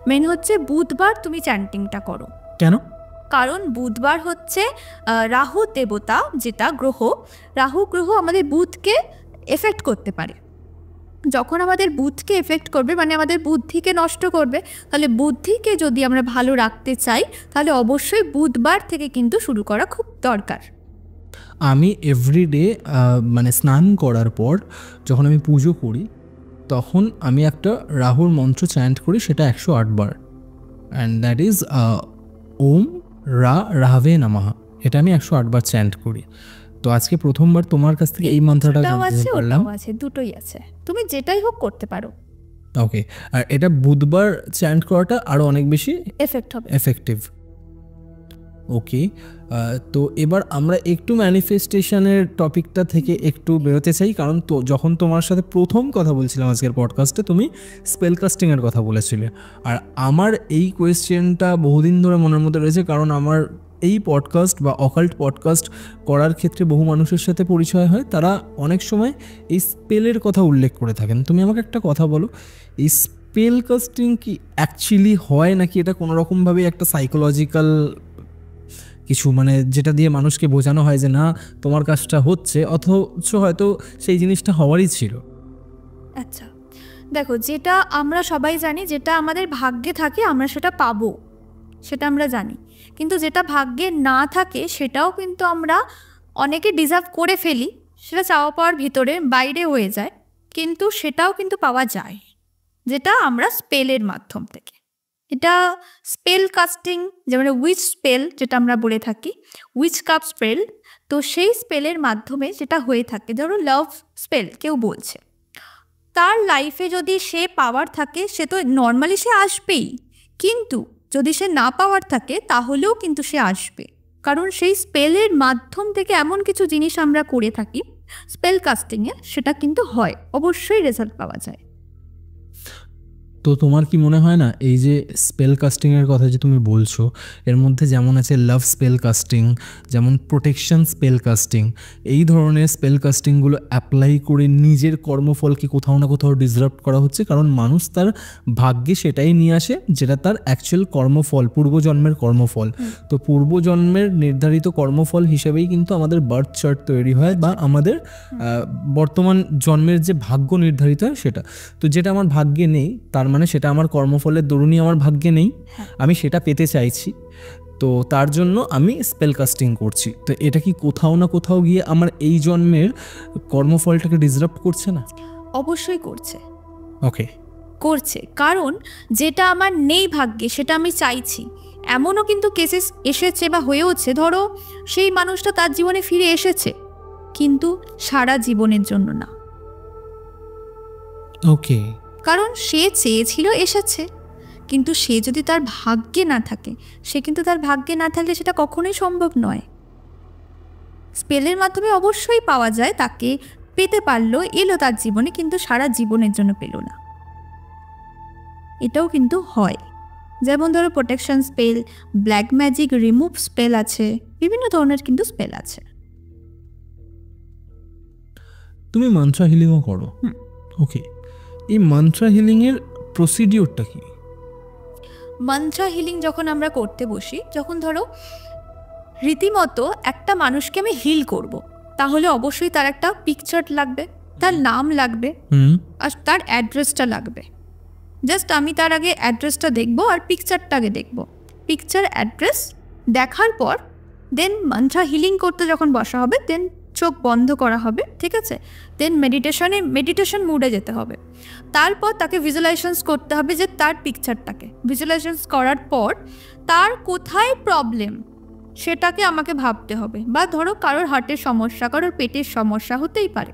মেন হচ্ছে বুধবার তুমি চ্যান্টিংটা করো। কেন? কারণ বুধবার হচ্ছে রাহু দেবতা, যেটা গ্রহ, রাহু গ্রহ আমাদের বুধকে এফেক্ট করতে পারে। যখন আমাদের বুধকে এফেক্ট করবে মানে আমাদের বুদ্ধিকে নষ্ট করবে, তাহলে বুদ্ধিকে যদি আমরা ভালো রাখতে চাই তাহলে অবশ্যই বুধবার থেকে কিন্তু শুরু করা খুব দরকার। আমি এভরিডে মানে স্নান করার পর যখন আমি পুজো করি তখন আমি একটা রাহুর মন্ত্র চ্যান্ট করি, সেটা 108 বার, অ্যান্ড দ্যাট ইজ ওম রাহবে নমঃ, এটা আমি 108 বার চ্যান্ট করি। তো আজকে প্রথমবার তোমার কাছ থেকে এই মন্ত্রটা জানতে পারলাম। আছে, দুটোই আছে, তুমি যেটাই হোক করতে পারো। ওকে, আর এটা বুধবার চ্যান্ট করাটা আরও অনেক বেশি এফেক্ট হবে, এফেক্টিভ। ওকে, তো এবার আমরা একটু ম্যানিফেস্টেশনের টপিকটা থেকে একটু বেরোতে চাই, কারণ তো যখন তোমার সাথে প্রথম কথা বলছিলাম আজকের পডকাস্টে, তুমি স্পেল কাস্টিংয়ের কথা বলেছিলে, আর আমার এই কোয়েশ্চেনটা বহুদিন ধরে মনের মধ্যে রয়েছে, কারণ আমার এই পডকাস্ট বা অকাল্ট পডকাস্ট করার ক্ষেত্রে বহু মানুষের সাথে পরিচয় হয়, তারা অনেক সময় এই স্পেলের কথা উল্লেখ করে থাকেন। তুমি আমাকে একটা কথা বলো, এই স্পেল কাস্টিং কি অ্যাকচুয়ালি হয় নাকি এটা কোনো রকমভাবে একটা সাইকোলজিক্যাল কিছু, মানে যেটা দিয়ে মানুষকে বোঝানো হয় যে না তোমার কাজটা হচ্ছে, অথচ হয়তো সেই জিনিসটা হওয়ারই ছিল? আচ্ছা দেখো, যেটা আমরা সবাই জানি, যেটা আমাদের ভাগ্যে থাকে আমরা সেটা পাবো, সেটা আমরা জানি, কিন্তু যেটা ভাগ্যে না থাকে সেটাও কিন্তু আমরা অনেকে ডিজার্ভ করে ফেলি, সেটা চাওয়া পাওয়ার ভিতরে বাইরে হয়ে যায়, কিন্তু সেটাও কিন্তু পাওয়া যায়, যেটা আমরা স্পেলের মাধ্যম থেকে। এটা স্পেল কাস্টিং, যেমন উইচ স্পেল যেটা আমরা বলে থাকি, উইচ কাপ স্পেল, তো সেই স্পেলের মাধ্যমে যেটা হয়ে থাকে, ধরো লাভ স্পেল কেউ বলছে, তার লাইফে যদি সে পাওয়ার থাকে সে তো নর্মালি সে আসবেই, কিন্তু যদি সে না পাওয়ার থাকে তাহলেও কিন্তু সে আসবে, কারণ সেই স্পেলের মাধ্যম থেকে এমন কিছু জিনিস আমরা করে থাকি স্পেল কাস্টিংয়ে, সেটা কিন্তু হয়, অবশ্যই রেজাল্ট পাওয়া যায়। তো তোমার কি মনে হয় না এই যে স্পেল কাস্টিংয়ের কথা যে তুমি বলছো, এর মধ্যে যেমন আছে লাভ স্পেল কাস্টিং, যেমন প্রোটেকশন স্পেল কাস্টিং, এই ধরনের স্পেল কাস্টিংগুলো অ্যাপ্লাই করে নিজের কর্মফলকে কোথাও না কোথাও ডিসরাপ্ট করা হচ্ছে? কারণ মানুষ তার ভাগ্যে সেটাই নিয়ে আসে যেটা তার অ্যাকচুয়াল কর্মফল, পূর্বজন্মের কর্মফল। তো পূর্বজন্মের নির্ধারিত কর্মফল হিসেবেই কিন্তু আমাদের বার্থ চার্ট তৈরি হয় বা আমাদের বর্তমান জন্মের যে ভাগ্য নির্ধারিত হয় সেটা। তো যেটা আমার ভাগ্যে নেই তার মানে সেটা আমার কর্মফলের দরুনই আমার ভাগ্যে নেই, আমি সেটা পেতে চাইছি, তো তার জন্য আমি স্পেল কাস্টিং করছি। তো এটা কি কোথাও না কোথাও গিয়ে আমার এই জন্মের কর্মফলটাকে ডিসরাপ্ট করছে না? অবশ্যই করছে। ওকে, করছে, কারণ যেটা আমার নেই ভাগ্যে সেটা আমি চাইছি। এমনও কিন্তু কেসেস এসেছে বা হয়েওছে, ধরো সেই মানুষটা তার জীবনে ফিরে এসেছে কিন্তু সারা জীবনের জন্য না। ওকে, কারণ সে চেয়েছিল এসেছে, কিন্তু সে যদি তার ভাগ্যে না থাকে, সে কিন্তু তার ভাগ্যে না থাকলে সেটা কখনোই সম্ভব নয়। স্পেলের মাধ্যমে অবশ্যই পাওয়া যায়, তাকে পেতে পারলো, এলো তার জীবনে, কিন্তু সারা জীবনের জন্য পেল না। এটাও কিন্তু হয়। যেমন ধরো protection spell, black magic remove spell আছে, বিভিন্ন ধরনের কিন্তু স্পেল আছে। তুমি মন্ত্রা হিলিংও করো? ওকে, এই মন্ত্রা হিলিংয়ের প্রসিডিওরটা কি? মন্ত্রা হিলিং যখন আমরা করতে বসি, যখন ধরো রীতিমতো একটা মানুষকে আমি হিল করব, তাহলে অবশ্যই তার একটা পিকচার লাগবে, তার নাম লাগবে, আর তার অ্যাড্রেসটা লাগবে। জাস্ট আমি তার আগে অ্যাড্রেসটা দেখবো আর পিকচারটা আগে দেখবো। পিকচার অ্যাড্রেস দেখার পর দেন মন্ত্রা হিলিং করতে যখন বসা হবে, দেন চোখ বন্ধ করা হবে, ঠিক আছে? দেন মেডিটেশন মুডে যেতে হবে। তারপর তাকে ভিজুয়ালাইজেশনস করতে হবে যে তার পিকচারটাকে ভিজুয়ালাইজেশনস করার পর তার কোথায় প্রবলেম সেটাকে আমাকে ভাবতে হবে। বা ধরো কারোর হার্টের সমস্যা, কারোর পেটের সমস্যা হতেই পারে,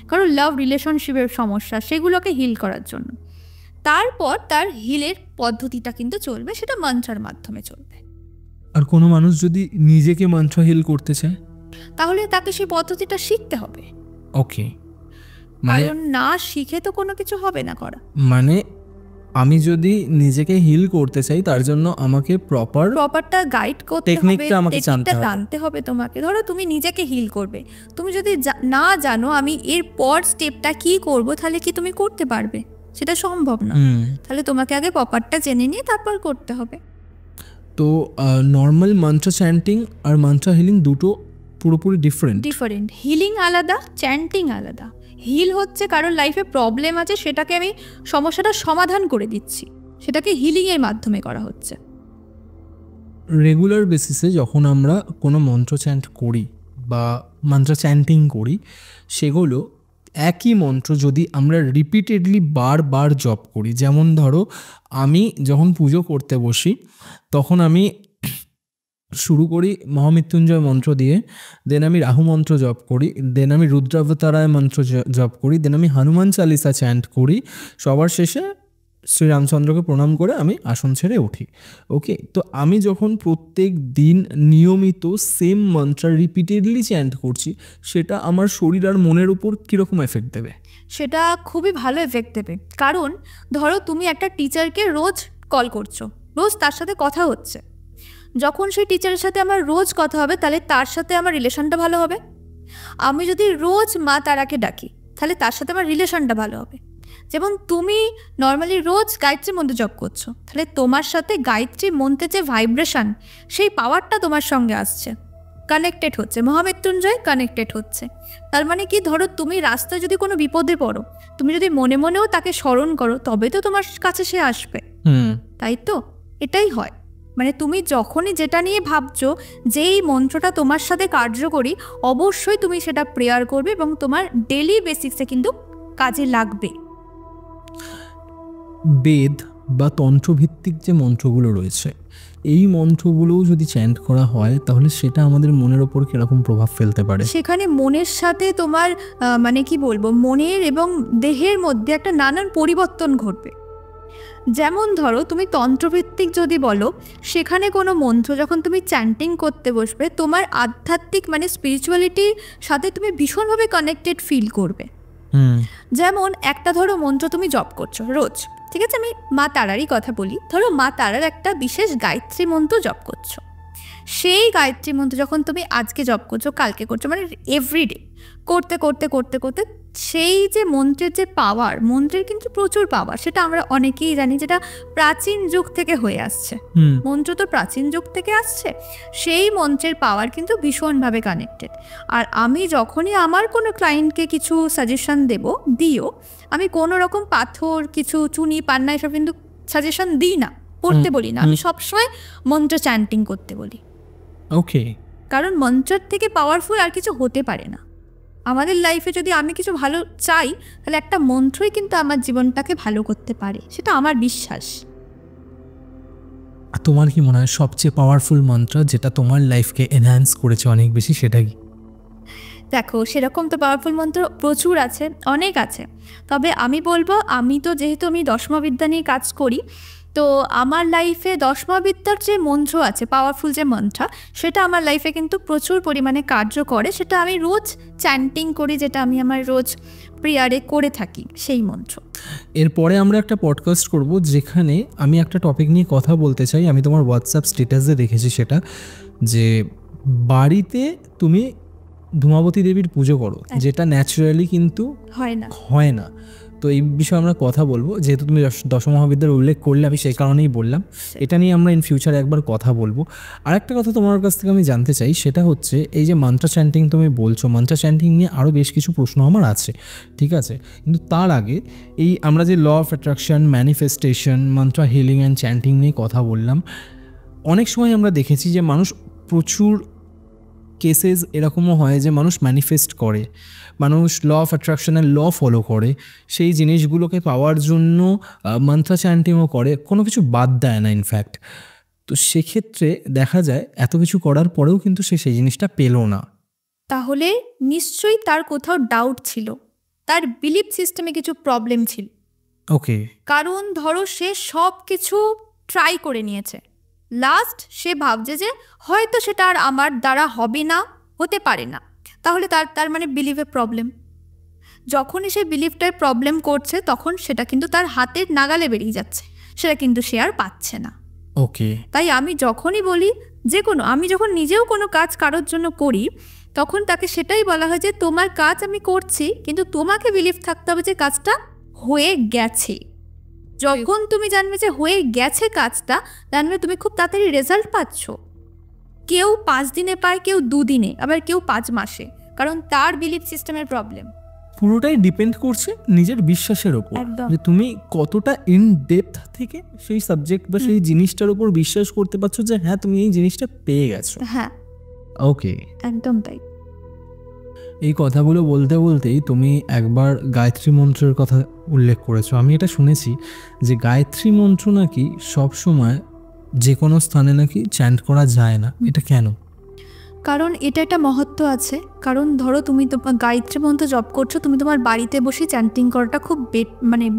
কারোর লাভ রিলেশনশিপের সমস্যা, সেগুলোকে হিল করার জন্য তারপর তার হিলের পদ্ধতিটা কিন্তু চলবে, সেটা মন্ত্রার মাধ্যমে চলবে। আর কোনো মানুষ যদি নিজেকে মন্ত্র হিল করতে চায় তাহলে তাকে সেই পদ্ধতিটা শিখতে হবে। ওকে, কারণ না শিখে তো কোনো কিছু হবে না করা। মানে আমি যদি নিজেকে হিল করতে চাই তার জন্য আমাকে প্রপারটা গাইড করতে হবে, টেকনিকটা আমাকে জানতে হবে তোমাকে। ধরো তুমি নিজেকে হিল করবে, তুমি যদি না জানো আমি এর পর স্টেপটা কি করব, তাহলে কি তুমি করতে পারবে? সেটা সম্ভব না। তাহলে তোমাকে আগে প্রপারটা জেনে নিয়ে তারপর করতে হবে। তো নর্মাল মন্ত্র চ্যান্টিং আর মন্ত্র হিলিং দুটো পুরোপুরি ডিফারেন্ট। হিলিং আলাদা, চ্যান্টিং আলাদা। হিল হচ্ছে কারোর লাইফে প্রবলেম আছে, সেটাকে আমি সমস্যাটা সমাধান করে দিচ্ছি, সেটাকে হিলিংয়ের মাধ্যমে করা হচ্ছে। রেগুলার বেসিসে যখন আমরা কোনো মন্ত্র চ্যান্ট করি বা মন্ত্র চ্যান্টিং করি, সেগুলো একই মন্ত্র যদি আমরা রিপিটেডলি বারবার জপ করি, যেমন ধরো আমি যখন পুজো করতে বসি তখন আমি শুরু করি মহামৃত্যুঞ্জয় মন্ত্র দিয়ে, দেন আমি রাহু মন্ত্র জপ করি, দেন আমি রুদ্রাবতারায় মন্ত্র জপ করি, দেন আমি হনুমান চালিসা চ্যান্ট করি, সবার শেষে শ্রীরামচন্দ্রকে প্রণাম করে আমি আসন ছেড়ে উঠি। ওকে, তো আমি যখন প্রত্যেক দিন নিয়মিত সেম মন্ত্র রিপিটেডলি চ্যান্ট করছি, সেটা আমার শরীর আর মনের উপর কীরকম এফেক্ট দেবে? সেটা খুবই ভালো এফেক্ট দেবে। কারণ ধরো তুমি একটা টিচারকে রোজ কল করছো, রোজ তার সাথে কথা হচ্ছে, যখন সেই টিচারের সাথে আমার রোজ কথা হবে তাহলে তার সাথে আমার রিলেশনটা ভালো হবে। আমি যদি রোজ মা তারাকে ডাকি তাহলে তার সাথে আমার রিলেশনটা ভালো হবে। যেমন তুমি নর্মালি রোজ গায়ত্রী মন্ত্র জপ করছো, তাহলে তোমার সাথে গায়ত্রী মন্ত্রের যে ভাইব্রেশন, সেই পাওয়ারটা তোমার সঙ্গে আসছে, কানেক্টেড হচ্ছে, মহামৃত্যুঞ্জয় কানেক্টেড হচ্ছে। তার মানে কি, ধরো তুমি রাস্তায় যদি কোনো বিপদে পড়ো, তুমি যদি মনে মনেও তাকে স্মরণ করো, তবে তো তোমার কাছে সে আসবে, তাই তো? এটাই হয়। মানে তুমি যখনই যেটা নিয়ে ভাবছো যে এই মন্ত্রটা তোমার সাথে কার্যকরী, অবশ্যই তুমি সেটা প্রেয়ার করবে এবং তোমার ডেলি বেসিক্সে কিন্তু কাজে লাগবে। বেদ বা তন্ত্রভিত্তিক যে মন্ত্রগুলো রয়েছে, এই মন্ত্রগুলোও যদি চ্যান্ট করা হয় তাহলে সেটা আমাদের মনের ওপর কিরকম প্রভাব ফেলতে পারে? সেখানে মনের সাথে তোমার মানে কি বলবো, মনের এবং দেহের মধ্যে একটা নানান পরিবর্তন ঘটবে। যেমন ধরো তুমি তন্ত্রভিত্তিক যদি বলো, সেখানে কোনো মন্ত্র যখন তুমি চ্যান্টিং করতে বসবে, তোমার আধ্যাত্মিক মানে স্পিরিচুয়ালিটির সাথে তুমি ভীষণভাবে কানেক্টেড ফিল করবে। যেমন একটা ধরো মন্ত্র তুমি জপ করছো রোজ, ঠিক আছে, আমি মা তারারই কথা বলি। ধরো মা তারার একটা বিশেষ গায়ত্রী মন্ত্র জপ করছো, সেই গায়ত্রী মন্ত্র যখন তুমি আজকে জপ করছো, কালকে করছো, মানে এভরিডে করতে করতে করতে করতে সেই যে মন্ত্রের যে পাওয়ার, মন্ত্রের কিন্তু প্রচুর পাওয়ার, সেটা আমরা অনেকেই জানি, যেটা প্রাচীন যুগ থেকে হয়ে আসছে। মন্ত্র তো প্রাচীন যুগ থেকে আসছে, সেই মন্ত্রের পাওয়ার কিন্তু ভীষণভাবে কানেক্টেড। আর আমি যখনই আমার কোনো ক্লায়েন্টকে কিছু সাজেশন দিও, আমি কোনো রকম পাথর, কিছু চুনি পান্না এসব কিন্তু সাজেশন দিই না, পড়তে বলি না। আমি সবসময় মন্ত্র চ্যান্টিং করতে বলি। ওকে, কারণ মন্ত্রের থেকে পাওয়ারফুল আর কিছু হতে পারে না। আমাদের লাইফে যদি আমি কিছু ভালো চাই, তাহলে একটা মন্ত্রই কিন্তু আমার জীবনটাকে ভালো করতে পারে, সেটা আমার বিশ্বাস। তোমার কি মনে হয় সবচেয়ে পাওয়ারফুল মন্ত্র যেটা তোমার লাইফকে এনহ্যান্স করেছে অনেক বেশি, সেটা কি? দেখো, সেরকম তো পাওয়ারফুল মন্ত্র প্রচুর আছে, অনেক আছে। তবে আমি বলবো, যেহেতু আমি দশমবিদ্যা নিয়ে কাজ করি, তো আমার লাইফে দশমবিদ্যার যে মন্ত্র আছে, পাওয়ারফুল যে মন্ত্র, সেটা আমার লাইফে কিন্তু প্রচুর পরিমাণে কার্য করে। সেটা আমি রোজ চ্যান্টিং করি, যেটা আমি আমার রোজ প্রেয়ারে করে থাকি, সেই মন্ত্র। এরপরে আমরা একটা পডকাস্ট করব যেখানে আমি একটা টপিক নিয়ে কথা বলতে চাই। আমি তোমার হোয়াটসঅ্যাপ স্ট্যাটাসে দেখেছি সেটা, যে বাড়িতে তুমি ধূমাবতী দেবীর পুজো করো, যেটা ন্যাচারালি কিন্তু হয় না। তো এই বিষয়ে আমরা কথা বলবো, যেহেতু তুমি দশমহাবিদ্যার উল্লেখ করলে, আমি সেই কারণেই বললাম। এটা নিয়ে আমরা ইন ফিউচারে একবার কথা বলবো। আরেকটা কথা তোমার কাছ থেকে আমি জানতে চাই, সেটা হচ্ছে এই যে মন্ত্র চ্যান্টিং তুমি বলছো, মন্ত্র চ্যান্টিং নিয়ে আরও বেশ কিছু প্রশ্ন আমার আছে, ঠিক আছে? কিন্তু তার আগে এই আমরা যে ল অফ অ্যাট্রাকশন, ম্যানিফেস্টেশন, মন্ত্র হিলিং অ্যান্ড চ্যান্টিং নিয়ে কথা বললাম, অনেক সময় আমরা দেখেছি যে মানুষ প্রচুর কেসেস এরকমও হয় যে মানুষ ম্যানিফেস্ট করে, মানুষ ল অফ অ্যাট্রাকশনের ল ফলো করে, সেই জিনিসগুলোকে পাওয়ার জন্য মন্ত্র চ্যান্টিংও করে, কোনো কিছু বাদ দেয় না ইনফ্যাক্ট। তো সেক্ষেত্রে দেখা যায় এত কিছু করার পরেও কিন্তু সে সেই জিনিসটা পেল না। তাহলে নিশ্চয়ই তার কোথাও ডাউট ছিল, তার বিলিফ সিস্টেমে কিছু প্রবলেম ছিল। ওকে, কারণ ধরো সে সব কিছু ট্রাই করে নিয়েছে, লাস্ট সে ভাবছে যে হয়তো সেটা আর আমার দ্বারা হবে না, হতে পারে না, তাহলে তার মানে বিলিফে প্রবলেম। যখনই সে বিলিফটার প্রবলেম করছে, তখন সেটা কিন্তু তার হাতের নাগালে বেরিয়ে যাচ্ছে, সেটা কিন্তু সে আর পাচ্ছে না। ওকে, তাই আমি যখনই বলি, আমি যখন নিজেও কোনো কাজ কারোর জন্য করি, তখন তাকে সেটাই বলা হয় যে তোমার কাজ আমি করছি, কিন্তু তোমাকে বিলিফ থাকতে হবে যে কাজটা হয়ে গেছে। যখন তুমি জানবে যে হয়ে গেছে কাজটা, জানবে তুমি খুব তাড়াতাড়ি রেজাল্ট পাচ্ছ। কেউ 5 দিনে পায়, কেউ 2 দিনে, আবার কেউ 5 মাসে, কারণ তার বিলিফ সিস্টেমের প্রবলেম। পুরোটাই ডিপেন্ড করছে নিজের বিশ্বাসের ওপর, যে তুমি কতটা ইন ডেপথ থেকে সেই সাবজেক্ট বা সেই জিনিসটার উপর বিশ্বাস করতে পারছো যে হ্যাঁ তুমি এই জিনিসটা পেয়ে গেছো। হ্যাঁ, ওকে, একদম তাই। এই কথাগুলো বলতে বলতেই তুমি একবার গায়ত্রী মন্ত্রের কথা উল্লেখ করেছো। আমি এটা শুনেছি যে গায়ত্রী মন্ত্র নাকি সবসময় যে কোনো স্থানে নাকি চ্যান্ট করা যায় না, এটা কেন? কারণ এটা একটা মহত্ব আছে। কারণ ধরো তুমি তোমার গায়ত্রী মন্ত্র জপ করছো, তুমি তোমার বাড়িতে বসে চ্যান্টিং করাটা খুব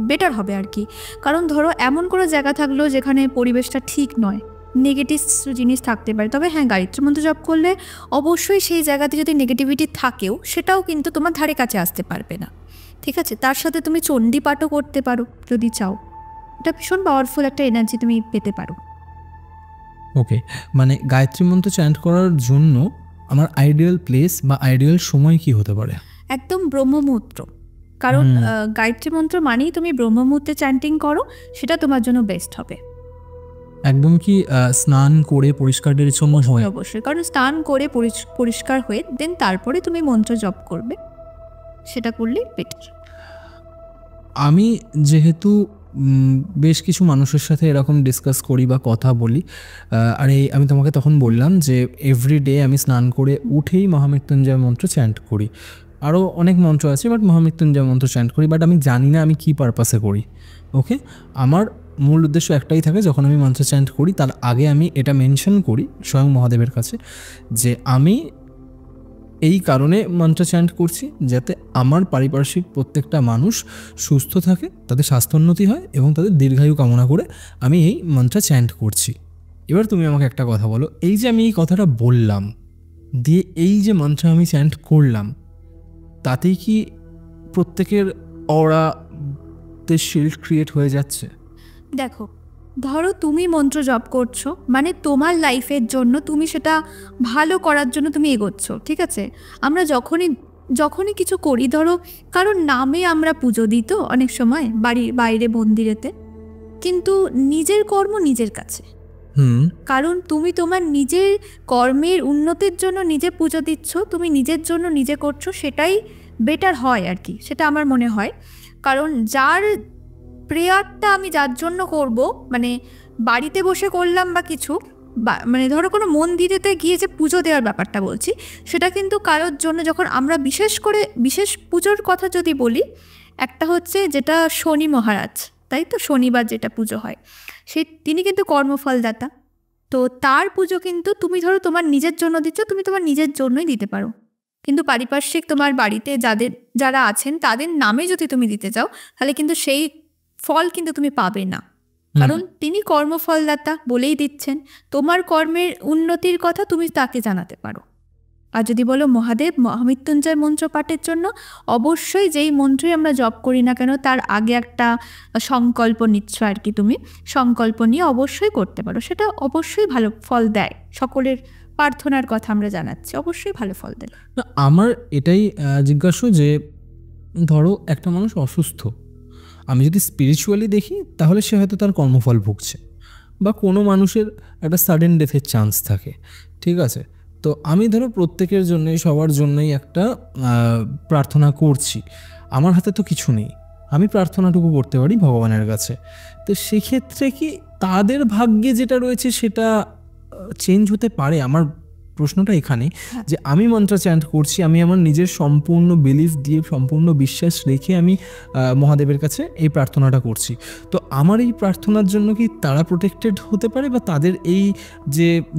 বেটার হবে আর কি। কারণ ধরো এমন কোনো জায়গা থাকলো যেখানে পরিবেশটা ঠিক নয়, নেগেটিভ জিনিস থাকতে পারে। তবে হ্যাঁ, গায়ত্রী মন্ত্র জপ করলে অবশ্যই সেই জায়গাতে যদি নেগেটিভিটি থাকেও, সেটাও কিন্তু তোমার ধারে কাছে আসতে পারবে না, ঠিক আছে? তার সাথে তুমি চণ্ডী পাঠও করতে পারো যদি চাও। এটা ভীষণ পাওয়ারফুল একটা এনার্জি তুমি পেতে পারো। ওকে, মানে গায়ত্রী মন্ত্র চ্যান্ট করার জন্য আমার আইডিয়াল প্লেস বা আইডিয়াল সময় কি হতে পারে? একদম ব্রহ্মমুহূর্ত। কারণ গায়ত্রী মন্ত্র মানেই তুমি ব্রহ্মমুহূর্তে চ্যান্টিং করো, সেটা তোমার জন্য বেস্ট হবে। একদম কি স্নান করে পরিষ্কার সময় হয়? অবশ্যই, কারণ স্নান করে পরিষ্কার হয়ে দেন তারপরে তুমি মন্ত্র জপ করবে, সেটা করলেই বেটার। আমি যেহেতু বেশ কিছু মানুষের সাথে এরকম ডিসকাস করি বা কথা বলি, আর আমি তোমাকে তখন বললাম যে এভরিডে আমি স্নান করে উঠেই মহামৃত্যুঞ্জয় মন্ত্র চ্যান্ট করি। আরও অনেক মন্ত্র আছে, বাট মহামৃত্যুঞ্জয় মন্ত্র চ্যান্ট করি, বাট আমি জানি না আমি কী পারপাসে করি। ওকে, আমার মূল উদ্দেশ্য একটাই থাকে, যখন আমি মন্ত্র চ্যান্ট করি তার আগে আমি এটা মেনশন করি স্বয়ং মহাদেবের কাছে যে আমি এই কারণে মন্ত্র চ্যান্ট করছি যাতে আমার পারিপার্শ্বিক প্রত্যেকটা মানুষ সুস্থ থাকে, তাদের স্বাস্থ্যোন্নতি হয় এবং তাদের দীর্ঘায়ু কামনা করে আমি এই মন্ত্র চ্যান্ট করছি। এবার তুমি আমাকে একটা কথা বলো, এই যে আমি এই কথাটা বললাম দিয়ে এই যে মন্ত্র আমি চ্যান্ট করলাম, তাতেই কি প্রত্যেকের অরাতে শিল্ড ক্রিয়েট হয়ে যাচ্ছে? দেখো, ধরো তুমি মন্ত্র জপ করছো, মানে তোমার লাইফের জন্য, তুমি সেটা ভালো করার জন্য তুমি এগোচ্ছ, ঠিক আছে? আমরা যখনই কিছু করি, ধরো কারণ নামে আমরা পুজো দিই তো অনেক সময় বাড়ির বাইরে মন্দিরেতে, কিন্তু নিজের কর্ম নিজের কাছে। কারণ তুমি তোমার নিজের কর্মের উন্নতির জন্য নিজে পুজো দিচ্ছ, তুমি নিজের জন্য নিজে করছো, সেটাই বেটার হয় আর কি, সেটা আমার মনে হয়। কারণ যার প্রেয়ারটা আমি যার জন্য করব, মানে বাড়িতে বসে করলাম বা কিছু, মানে ধরো কোনো মন্দিরেতে গিয়ে যে পুজো দেওয়ার ব্যাপারটা বলছি, সেটা কিন্তু কারোর জন্য, যখন আমরা বিশেষ পুজোর কথা যদি বলি, একটা হচ্ছে যেটা শনি মহারাজ, তাই তো, শনিবার যেটা পুজো হয়, তিনি কিন্তু কর্মফলদাতা। তো তার পুজো কিন্তু তুমি ধরো তোমার নিজের জন্য দিচ্ছ, তুমি তোমার নিজের জন্যই দিতে পারো, কিন্তু পারিপার্শ্বিক তোমার বাড়িতে যারা আছেন তাদের নামে যদি তুমি দিতে চাও, তাহলে কিন্তু সেই ফল কিন্তু তুমি পাবে না, কারণ তিনি কর্মফলদাতা বলেই দিচ্ছেন। তোমার কর্মের উন্নতির কথা তুমি তাকে জানাতে পারো। আর যদি বলো মহাদেব মহামৃত্যুঞ্জয় মন্ত্র পাঠের জন্য, অবশ্যই যেই মন্ত্রই আমরা জপ করি না কেন তার আগে একটা সংকল্প নিচ্ছ আর কি, তুমি সংকল্প নিয়ে অবশ্যই করতে পারো, সেটা অবশ্যই ভালো ফল দেয়। সকলের প্রার্থনার কথা আমরা জানাচ্ছি, অবশ্যই ভালো ফল দেয়। আমার এটাই জিজ্ঞাসা যে ধরো একটা মানুষ অসুস্থ, আমি যদি স্পিরিচুয়ালি দেখি তাহলে সে হয়তো তার কর্মফল ভুগছে, বা কোনো মানুষের একটা সাডেন ডেথের চান্স থাকে, ঠিক আছে? তো আমি ধরো প্রত্যেকের জন্যই, সবার জন্যই একটা প্রার্থনা করছি, আমার হাতে তো কিছু নেই, আমি প্রার্থনাটুকু করতে পারি ভগবানের কাছে। তো সেক্ষেত্রে কি তাদের ভাগ্যে যেটা রয়েছে সেটা চেঞ্জ হতে পারে? আমার প্রশ্নটা এখানে যে আমি মন্ত্র চ্যান্ট করছি, আমি আমার নিজের সম্পূর্ণ বিলিফ দিয়ে, সম্পূর্ণ বিশ্বাস রেখে আমি মহাদেবের কাছে এই প্রার্থনাটা করছি, তো আমার এই প্রার্থনার জন্য কি তারা প্রোটেক্টেড হতে পারে, বা তাদের এই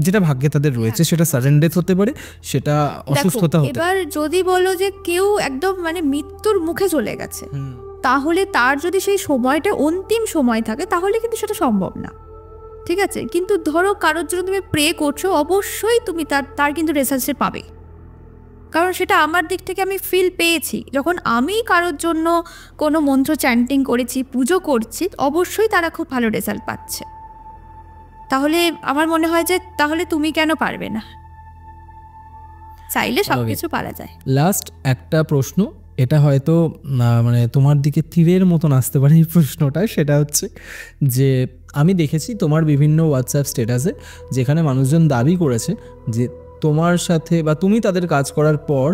যেটা ভাগ্যে তাদের রয়েছে সেটা সাডেন ডেথ হতে পারে, সেটা অসুস্থতা হতে পারে? এবার যদি বলো যে কেউ একদম মানে মৃত্যুর মুখে চলে গেছে, তাহলে তার যদি সেই সময়টা অন্তিম সময় থাকে, তাহলে কিন্তু সেটা সম্ভব না, ঠিক আছে? কিন্তু ধরো কারোর জন্য তুমি প্রে করছো, অবশ্যই তুমি তার কিন্তু রেজাল্ট পাবে, কারণ সেটা আমার দিক থেকে আমি ফিল পেয়েছি। যখন আমি কারোর জন্য কোনো মন্ত্র চ্যান্টিং করেছি, পুজো করছি, অবশ্যই তারা খুব ভালো রেজাল্ট পাচ্ছে। তাহলে আমার মনে হয় যে তাহলে তুমি কেন পারবে না? চাইলে সব কিছু পারা যায়। লাস্ট একটা প্রশ্ন, এটা হয়তো মানে তোমার দিকে তীরের মতন আসতে পারে এই প্রশ্নটা, সেটা হচ্ছে যে আমি দেখেছি তোমার বিভিন্ন হোয়াটসঅ্যাপ স্ট্যাটাসে যেখানে মানুষজন দাবি করেছে যে তোমার সাথে বা তুমি তাদের কাজ করার পর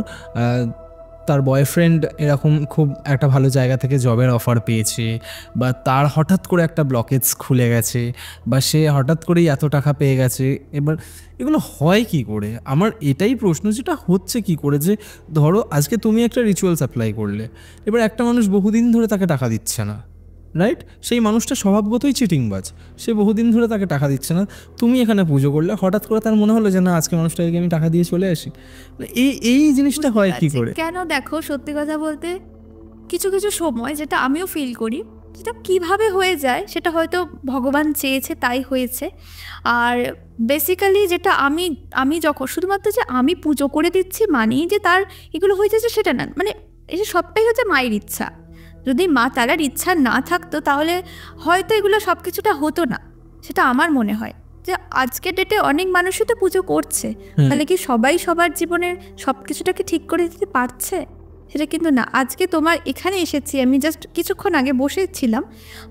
তার বয়ফ্রেন্ড এরকম খুব একটা ভালো জায়গা থেকে জবের অফার পেয়েছে, বা তার হঠাৎ করে একটা ব্লকেজ খুলে গেছে, বা সে হঠাৎ করেই এত টাকা পেয়ে গেছে। এবার এগুলো হয় কি করে? আমার এটাই প্রশ্ন, যেটা হচ্ছে কি করে, যে ধরো আজকে তুমি একটা রিচুয়ালস অ্যাপ্লাই করলে, এবার একটা মানুষ বহুদিন ধরে তাকে টাকা দিচ্ছে না, রাইট? সেই মানুষটা স্বভাবগতই চিটিংবাজ, সে বহুদিন ধরে তাকে টাকা দিচ্ছে না, তুমি এখানে পুজো করলে, হঠাৎ করে তার মনে হলো যে না আজকে মানুষটাকে আমি টাকা দিয়ে চলে আসি। এই জিনিসটা হয় কি করে? কেন দেখো, সত্যি কথা বলতে কিছু কিছু সময় যেটা আমিও ফিল করি, যেটা কিভাবে হয়ে যায় সেটা হয়তো ভগবান চেয়েছে তাই হয়েছে। আর বেসিক্যালি যেটা আমি যখন শুধুমাত্র যে আমি পুজো করে দিচ্ছি মানেই যে তার এগুলো হয়ে যাচ্ছে সেটা না, মানে এই যে সবটাই হচ্ছে মায়ের ইচ্ছা। যদি মা তারার ইচ্ছা না থাকতো তাহলে হয়তো এগুলো সব কিছুটা হতো না, সেটা আমার মনে হয়। যে আজকের ডেটে অনেক মানুষই তো পুজো করছে, তাহলে কি সবাই সবার জীবনের সব কিছুটাকে ঠিক করে দিতে পারছে? সেটা কিন্তু না। আজকে তোমার এখানে এসেছি, আমি জাস্ট কিছুক্ষণ আগে বসেছিলাম,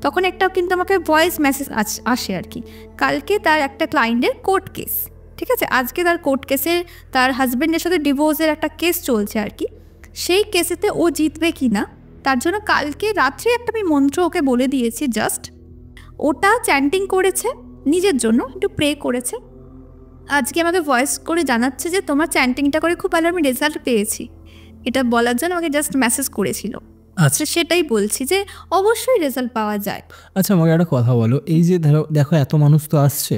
তখন একটা কিন্তু আমাকে ভয়েস মেসেজ আসে আর কি, কালকে তার একটা ক্লায়েন্টের কোর্ট কেস, ঠিক আছে? আজকে তার কোর্ট কেসের, তার হাজব্যান্ডের সাথে ডিভোর্সের একটা কেস চলছে আর কি, সেই কেসেতে ও জিতবে কি না তার জন্য কালকে রাত্রে একটা আমি মন্ত্র ওকে বলে দিয়েছি, জাস্ট ওটা চ্যান্টিং করেছে নিজের জন্য, একটু প্রে করেছে, আজকে আমাকে ভয়েস করে জানাচ্ছে যে তোমার চ্যান্টিংটা করে খুব ভালো আমি রেজাল্ট পেয়েছি, এটা বলার জন্য আমাকে জাস্ট মেসেজ করেছিল। আচ্ছা, সেটাই বলছি যে অবশ্যই রেজাল্ট পাওয়া যায়। আচ্ছা, আমাকে একটা কথা বলো, এই যে দেখো এত মানুষ তো আসছে,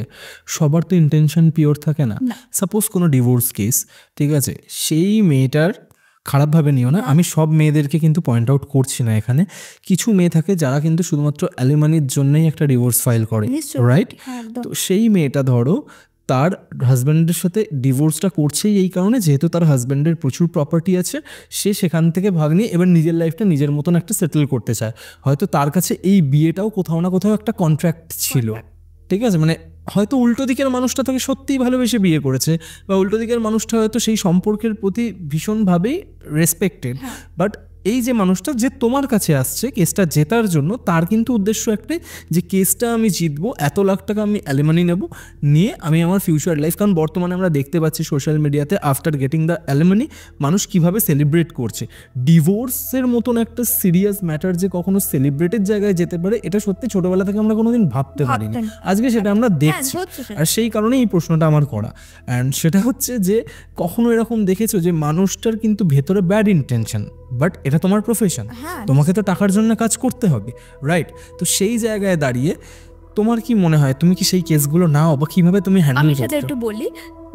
সবার তো ইন্টেনশন পিওর থাকে না। সাপোজ কোনো ডিভোর্স কেস, ঠিক আছে, সেই মেয়েটার খারাপভাবে নিও না, আমি সব মেয়েদেরকে কিন্তু পয়েন্ট আউট করছি না এখানে, কিছু মেয়ে থাকে যারা কিন্তু শুধুমাত্র অ্যালিমানির জন্যই একটা ডিভোর্স ফাইল করে, রাইট? তো সেই মেয়েটা ধরো তার হাজব্যান্ডের সাথে ডিভোর্সটা করছেই এই কারণে, যেহেতু তার হাজব্যান্ডের প্রচুর প্রপার্টি আছে, সে সেখান থেকে ভাগ নিয়ে এবার নিজের লাইফটা নিজের মতন একটা সেটেল করতে চায়। হয়তো তার কাছে এই বিয়েটাও কোথাও না কোথাও একটা কন্ট্রাক্ট ছিল, ঠিক আছে? মানে হয়তো উল্টো দিকের মানুষটা তাকে সত্যিই ভালোবেসে বিয়ে করেছে, বা উল্টো দিকের মানুষটা হয়তো সেই সম্পর্কের প্রতি ভীষণভাবেই রেসপেক্টেড, বাট এই যে মানুষটা যে তোমার কাছে আসছে কেসটা জেতার জন্য, তার কিন্তু উদ্দেশ্য একটাই যে কেসটা আমি জিতবো, এত লাখ টাকা আমি অ্যালিমানি নেব, নিয়ে আমি আমার ফিউচার লাইফ, কারণ বর্তমানে আমরা দেখতে পাচ্ছি সোশ্যাল মিডিয়াতে আফটার গেটিং দ্য অ্যালিমানি মানুষ কীভাবে সেলিব্রেট করছে। ডিভোর্সের মতন একটা সিরিয়াস ম্যাটার যে কখনো সেলিব্রেটের জায়গায় যেতে পারে, এটা সত্যি ছোটোবেলা থেকে আমরা কোনোদিন ভাবতে পারিনি, আজকে সেটা আমরা দেখছি। আর সেই কারণেই এই প্রশ্নটা আমার করা। অ্যান্ড সেটা হচ্ছে যে কখনো এরকম দেখেছো যে মানুষটার কিন্তু ভেতরে ব্যাড ইন্টেনশন, বাট এটা তোমার প্রফেশন, তোমাকে তো টাকার জন্য কাজ করতে হবে, রাইট? তো সেই জায়গায় দাঁড়িয়ে তোমার কি মনে হয়, তুমি কি সেই কেসগুলো নাও, বা কিভাবে তুমি হ্যান্ডেল করছো? আমি সেটা একটু বলি।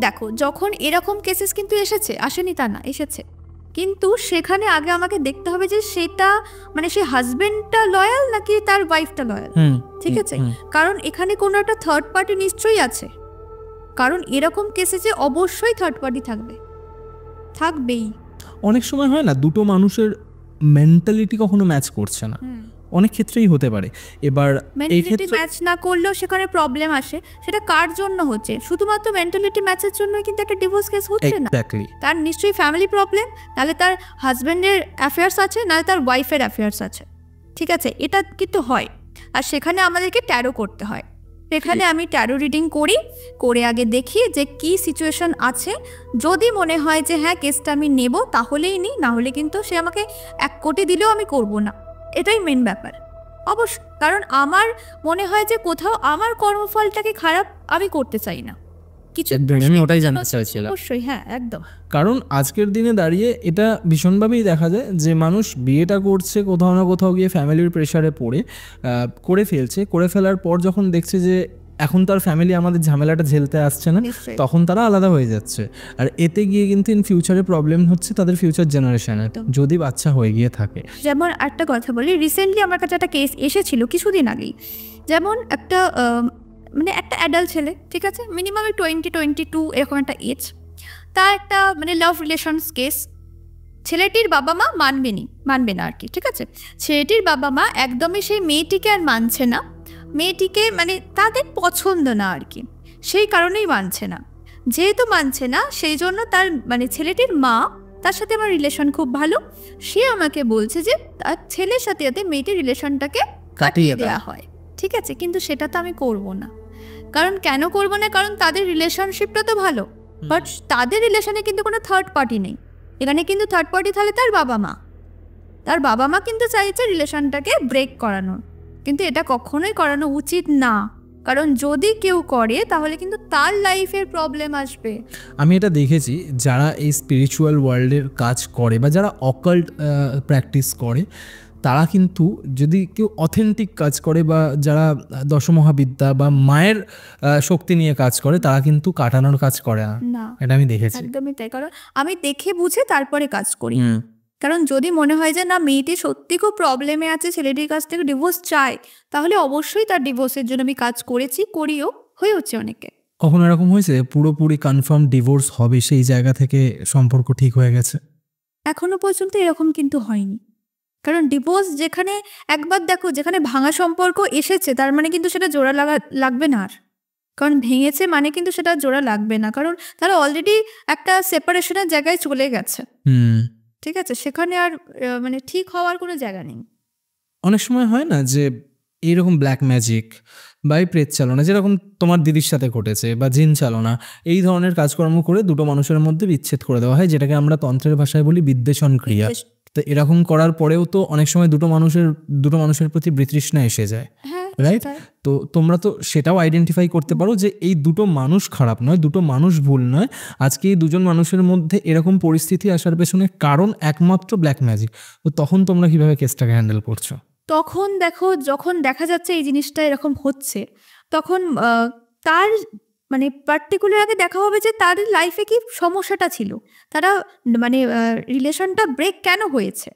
দেখো, যখন এরকম কেসেস কিন্তু এসেছে, আসেনি তা না, এসেছে, কিন্তু সেখানে আগে আমাকে দেখতে হবে যে সেটা মানে সে হাজবেন্ডটা লয়াল নাকি তার ওয়াইফটা লয়াল, ঠিক আছে? কারণ এখানে কোনো একটা থার্ড পার্টি নিশ্চয়ই আছে, কারণ এরকম কেসে যে অবশ্যই থার্ড পার্টি থাকবেই। অনেক সময় হয় না, দুটো মানুষের মেন্টালিটি কখনো ম্যাচ করছে না, অনেক ক্ষেত্রেই হতে পারে। এবার এই ক্ষেত্রে ম্যাচ না করলেও সেখানে প্রবলেম আসে, সেটা কার জন্য হচ্ছে? শুধুমাত্র মেন্টালিটি ম্যাচের জন্য কিন্তু একটা ডিভোর্স কেস হচ্ছে না, তার নিশ্চয়ই ফ্যামিলি প্রবলেম, নাহলে তার হাজব্যান্ডের অ্যাফেয়ার্স আছে, নাহলে তার ওয়াইফের অ্যাফেয়ার্স আছে, ঠিক আছে? এটা কিন্তু হয়, আর সেখানে আমাদেরকে ট্যারো করতে হয়। এখানে আমি ট্যারো রিডিং করে আগে দেখি যে কি সিচুয়েশন আছে। যদি মনে হয় যে হ্যাঁ কেসটা আমি নেব, তাহলেই নিই, না হলে কিন্তু সে আমাকে 1 কোটি দিলেও আমি করব না। এটাই মেন ব্যাপার অবশ্য, কারণ আমার মনে হয় যে কোথাও আমার কর্মফলটাকে খারাপ আমি করতে চাই না কিছু। আমি ওটাই জানতে চাইছিলাম। অবশ্যই, হ্যাঁ, একদম। কারণ আজকের দিনে দাঁড়িয়ে এটা ভীষণভাবেই দেখা যায় যে মানুষ বিয়েটা করছে কোথাও না কোথাও গিয়ে ফ্যামিলির প্রেশারে পড়ে করে ফেলছে, করে ফেলার পর যখন দেখছে যে এখন তার ফ্যামিলি আমাদের ঝামেলাটা ঝেলতে আসছে না, তখন তারা আলাদা হয়ে যাচ্ছে। আর এতে গিয়ে কিন্তু ইন ফিউচারে প্রবলেম হচ্ছে তাদের ফিউচার জেনারেশনের, যদি বাচ্চা হয়ে গিয়ে থাকে। যেমন একটা কথা বলি, রিসেন্টলি আমার কাছে একটা কেস এসেছিল কিছুদিন আগেই। যেমন একটা মানে একটা অ্যাডাল্ট ছেলে, ঠিক আছে, মিনিমাম 20-22 এরকম একটা এজ, তার একটা মানে লাভ রিলেশনস কেস। ছেলেটির বাবা মা মানবে না আর কি, ঠিক আছে? ছেলেটির বাবা মা একদমই সেই মেয়েটিকে আর মানছে না, মেয়েটিকে মানে তাদের পছন্দ না আর কি, সেই কারণেই মানছে না। যেহেতু মানছে না, সেই জন্য তার মানে ছেলেটির মা, তার সাথে আমার রিলেশন খুব ভালো, সে আমাকে বলছে যে তার ছেলের সাথে যাতে মেয়েটির রিলেশনটাকে কাটিয়ে দেওয়া হয়, ঠিক আছে? কিন্তু সেটা তো আমি করব না। কারণ কেন করব না? কারণ তাদের রিলেশনশিপটা তো ভালো, বাট তাদের রিলেশনে কিন্তু কোনো থার্ড পার্টি নেই। এখানে কিন্তু থার্ড পার্টি তাহলে তার বাবা মা কিন্তু চাইছে রিলেশনটাকে ব্রেক করানোর, কিন্তু এটা কখনোই করানো উচিত না। কারণ যদি কেউ করে তাহলে কিন্তু তার লাইফের প্রবলেম আসবে। আমি এটা দেখেছি, যারা এই স্পিরিচুয়াল ওয়ার্ল্ডের কাজ করে বা যারা অকাল্ট প্র্যাকটিস করে, তারা কিন্তু যদি কেউ অথেন্টিক কাজ করে বা যারা দশমহাবিদ্যা বা মায়ের শক্তি নিয়ে কাজ করে, তারা কিন্তু কাটানোর কাজ করে না। এটা আমি দেখেছি, একদমই তাই। কারণ আমি দেখে বুঝে তারপরে কাজ করি। কারণ যদি মনে হয় যে না, মেয়েটি সত্যি খুব প্রবলেমে আছে, ছেলেটির কাছ থেকে ডিভোর্স চায়, তাহলে অবশ্যই তার ডিভোর্সের জন্য আমি কাজ করিও হয়ে হচ্ছে অনেকে। কখনো এরকম হয়েছে পুরোপুরি কনফার্ম ডিভোর্স হবে, সেই জায়গা থেকে সম্পর্ক ঠিক হয়ে গেছে? এখনো পর্যন্ত এরকম কিন্তু হয়নি। কারণ ডিভোর্স যেখানে একবার দেখো, যেখানে ভাঙা সম্পর্ক এসেছে, তার মানে কিন্তু সেটা জোড়া লাগবে না আর। কারণ ভেঙেছে মানে কিন্তু সেটা জোড়া লাগবে না, কারণ তারা অলরেডি একটা সেপারেশনের জায়গায় চলে গেছে, ঠিক আছে? সেখানে আর মানে ঠিক হওয়ার কোনো জায়গা নেই। অনেক সময় হয় না যে এইরকম ব্ল্যাক ম্যাজিক বা এই প্রেত চালনা, যেরকম তোমার দিদির সাথে ঘটেছে, বা জিন চালনা, এই ধরনের কাজকর্ম করে দুটো মানুষের মধ্যে বিচ্ছেদ করে দেওয়া হয়, যেটাকে আমরা তন্ত্রের ভাষায় বলি বিদ্বেষণ ক্রিয়া। তো এরকম করার পরেও তো অনেক সময় দুটো মানুষের প্রতি বিতৃষ্ণা এসে যায়, রাইট? তো তোমরা তো সেটাও আইডেন্টিফাই করতে পারো যে এই দুটো মানুষ খারাপ নয়, দুটো মানুষ ভুল নয়। আজকে এই দুজন মানুষের মধ্যে এরকম পরিস্থিতি আসার পেছনে কারণ একমাত্র ব্ল্যাক ম্যাজিক। তো তখন তোমরা কিভাবে কেসটাকে হ্যান্ডেল করছো? তখন দেখো, যখন দেখা যাচ্ছে এই জিনিসটা এরকম হচ্ছে, তখন তার মানে পার্টিকুলার আগে দেখা হবে যে তার লাইফে কি সমস্যাটা ছিল, তারা মানে রিলেশনটা ব্রেক কেন হয়েছে,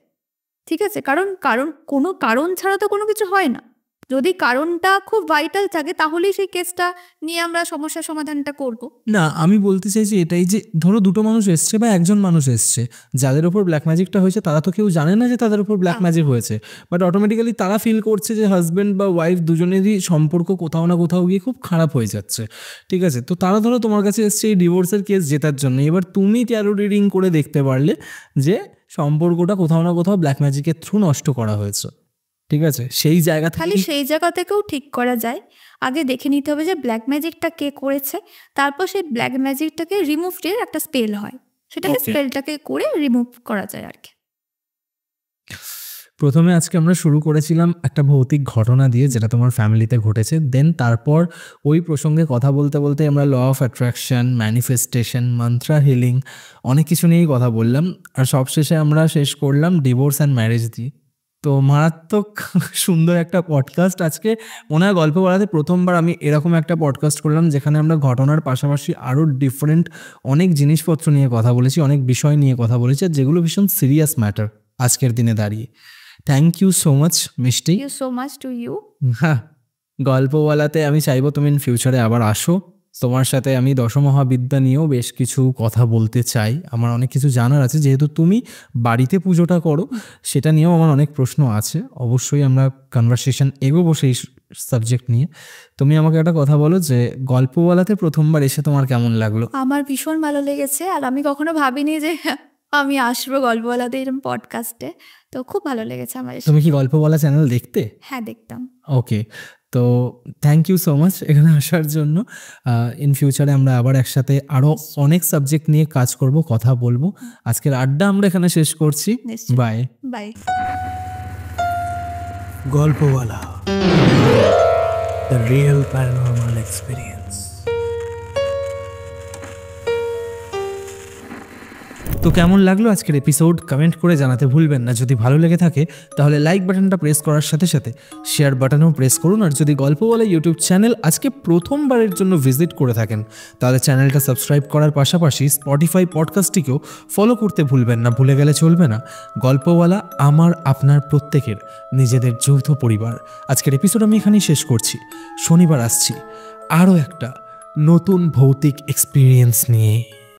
ঠিক আছে? কারণ কোনো কারণ ছাড়া তো কোনো কিছু হয় না। যদি কারণটা খুব ভাইটাল থাকে তাহলেই সেই কেসটা নিয়ে আমরা সমস্যার সমাধানটা করব। না, আমি বলতে চাইছি এটাই যে ধরো দুটো মানুষ এসছে বা একজন মানুষ এসছে, যাদের ওপর ব্ল্যাক ম্যাজিকটা হয়েছে তারা তো কেউ জানে না যে তাদের উপর ব্ল্যাক ম্যাজিক হয়েছে, বাট অটোমেটিক্যালি তারা ফিল করছে যে হাজব্যান্ড বা ওয়াইফ দুজনেরই সম্পর্ক কোথাও না কোথাও গিয়ে খুব খারাপ হয়ে যাচ্ছে। ঠিক আছে, তো তারা ধরো তোমার কাছে এসছে এই ডিভোর্সের কেস জেতার জন্য। এবার তুমি ট্যারো রিডিং করে দেখতে পারলে যে সম্পর্কটা কোথাও না কোথাও ব্ল্যাক ম্যাজিকের থ্রু নষ্ট করা হয়েছে। ঠিক আছে, সেই জায়গা খালি সেই জায়গা থেকেও ঠিক করা যায়। আগে দেখে নিতে হবে যে ব্ল্যাক ম্যাজিকটা কে করেছে, তারপর সেই ব্ল্যাক ম্যাজিকটাকে রিমুভ এর একটা স্পেল হয়, সেটাকে স্পেলটাকে করে রিমুভ করা যায় আর কি। প্রথমে আজকে আমরা শুরু করেছিলাম একটা ভৌতিক ঘটনা দিয়ে যেটা তোমার ফ্যামিলিতে ঘটেছে, দেন তারপর ওই প্রসঙ্গে কথা বলতে বলতে আমরা ল অফ অ্যাট্রাকশন, ম্যানিফেস্টেশন, মন্ত্রা হিলিং অনেক কিছু নিয়েই কথা বললাম, আর সবশেষে আমরা শেষ করলাম ডিভোর্স অ্যান্ড ম্যারেজ দিয়ে। তো মারাত্মক সুন্দর একটা পডকাস্ট আজকে। মনে হয় গল্প বলাতে প্রথমবার আমি এরকম একটা পডকাস্ট করলাম যেখানে আমরা ঘটনার পাশাপাশি আরও ডিফারেন্ট অনেক জিনিসপত্র নিয়ে কথা বলেছি, অনেক বিষয় নিয়ে কথা বলেছি, আর যেগুলো ভীষণ সিরিয়াস ম্যাটার আজকের দিনে দাঁড়িয়ে। Thank you so much Mishti. You so much to you. হ্যাঁ, গল্পওয়ালাতে আমি চাইবো তুমি ইন ফিউচারে আবার আসো। তোমার সাথে আমি দশমহাবিদ্যা নিয়েও বেশ কিছু কথা বলতে চাই, আমার অনেক কিছু জানার আছে, যেহেতু তুমি বাড়িতে পুজোটা করো সেটা নিয়েও আমার অনেক প্রশ্ন আছে। অবশ্যই আমরা কনভারসেশন এগোবো সেই সাবজেক্ট নিয়ে। তুমি আমাকে একটা কথা বলো যে গল্পওয়ালাতে প্রথমবার এসে তোমার কেমন লাগলো? আমার ভীষণ ভালো লেগেছে, আর আমি কখনো ভাবিনি যে আমি আসবো গল্পওয়ালাতে এরকম পডকাস্টে, তো খুব ভালো লেগেছে আমার। তুমি কি গল্পওয়ালা চ্যানেল দেখতে? হ্যাঁ, দেখতাম। ওকে, তো থ্যাংক ইউ সো মাচ এখানে আসার জন্য। ইন ফিউচারে আমরা আবার একসাথে আরও অনেক সাবজেক্ট নিয়ে কাজ করব, কথা বলবো। আজকের আড্ডা আমরা এখানে শেষ করছি। Bye bye. Golpowala, the real paranormal experience. তো কেমন লাগলো আজকের এপিসোড কমেন্ট করে জানাতে ভুলবেন না। যদি ভালো লেগে থাকে তাহলে লাইক বাটনটা প্রেস করার সাথে সাথে শেয়ার বাটনও প্রেস করুন। আর যদি গল্পওয়ালা ইউটিউব চ্যানেল আজকে প্রথমবারের জন্য ভিজিট করে থাকেন তাহলে চ্যানেলটা সাবস্ক্রাইব করার পাশাপাশি স্পটিফাই পডকাস্টটিকেও ফলো করতে ভুলবেন না, ভুলে গেলে চলবে না। গল্পওয়ালা আমার আপনার প্রত্যেকের নিজেদের যৌথ পরিবার। আজকের এপিসোড আমি এখানেই শেষ করছি। শনিবার আসছি আরও একটা নতুন ভৌতিক এক্সপিরিয়েন্স নিয়ে।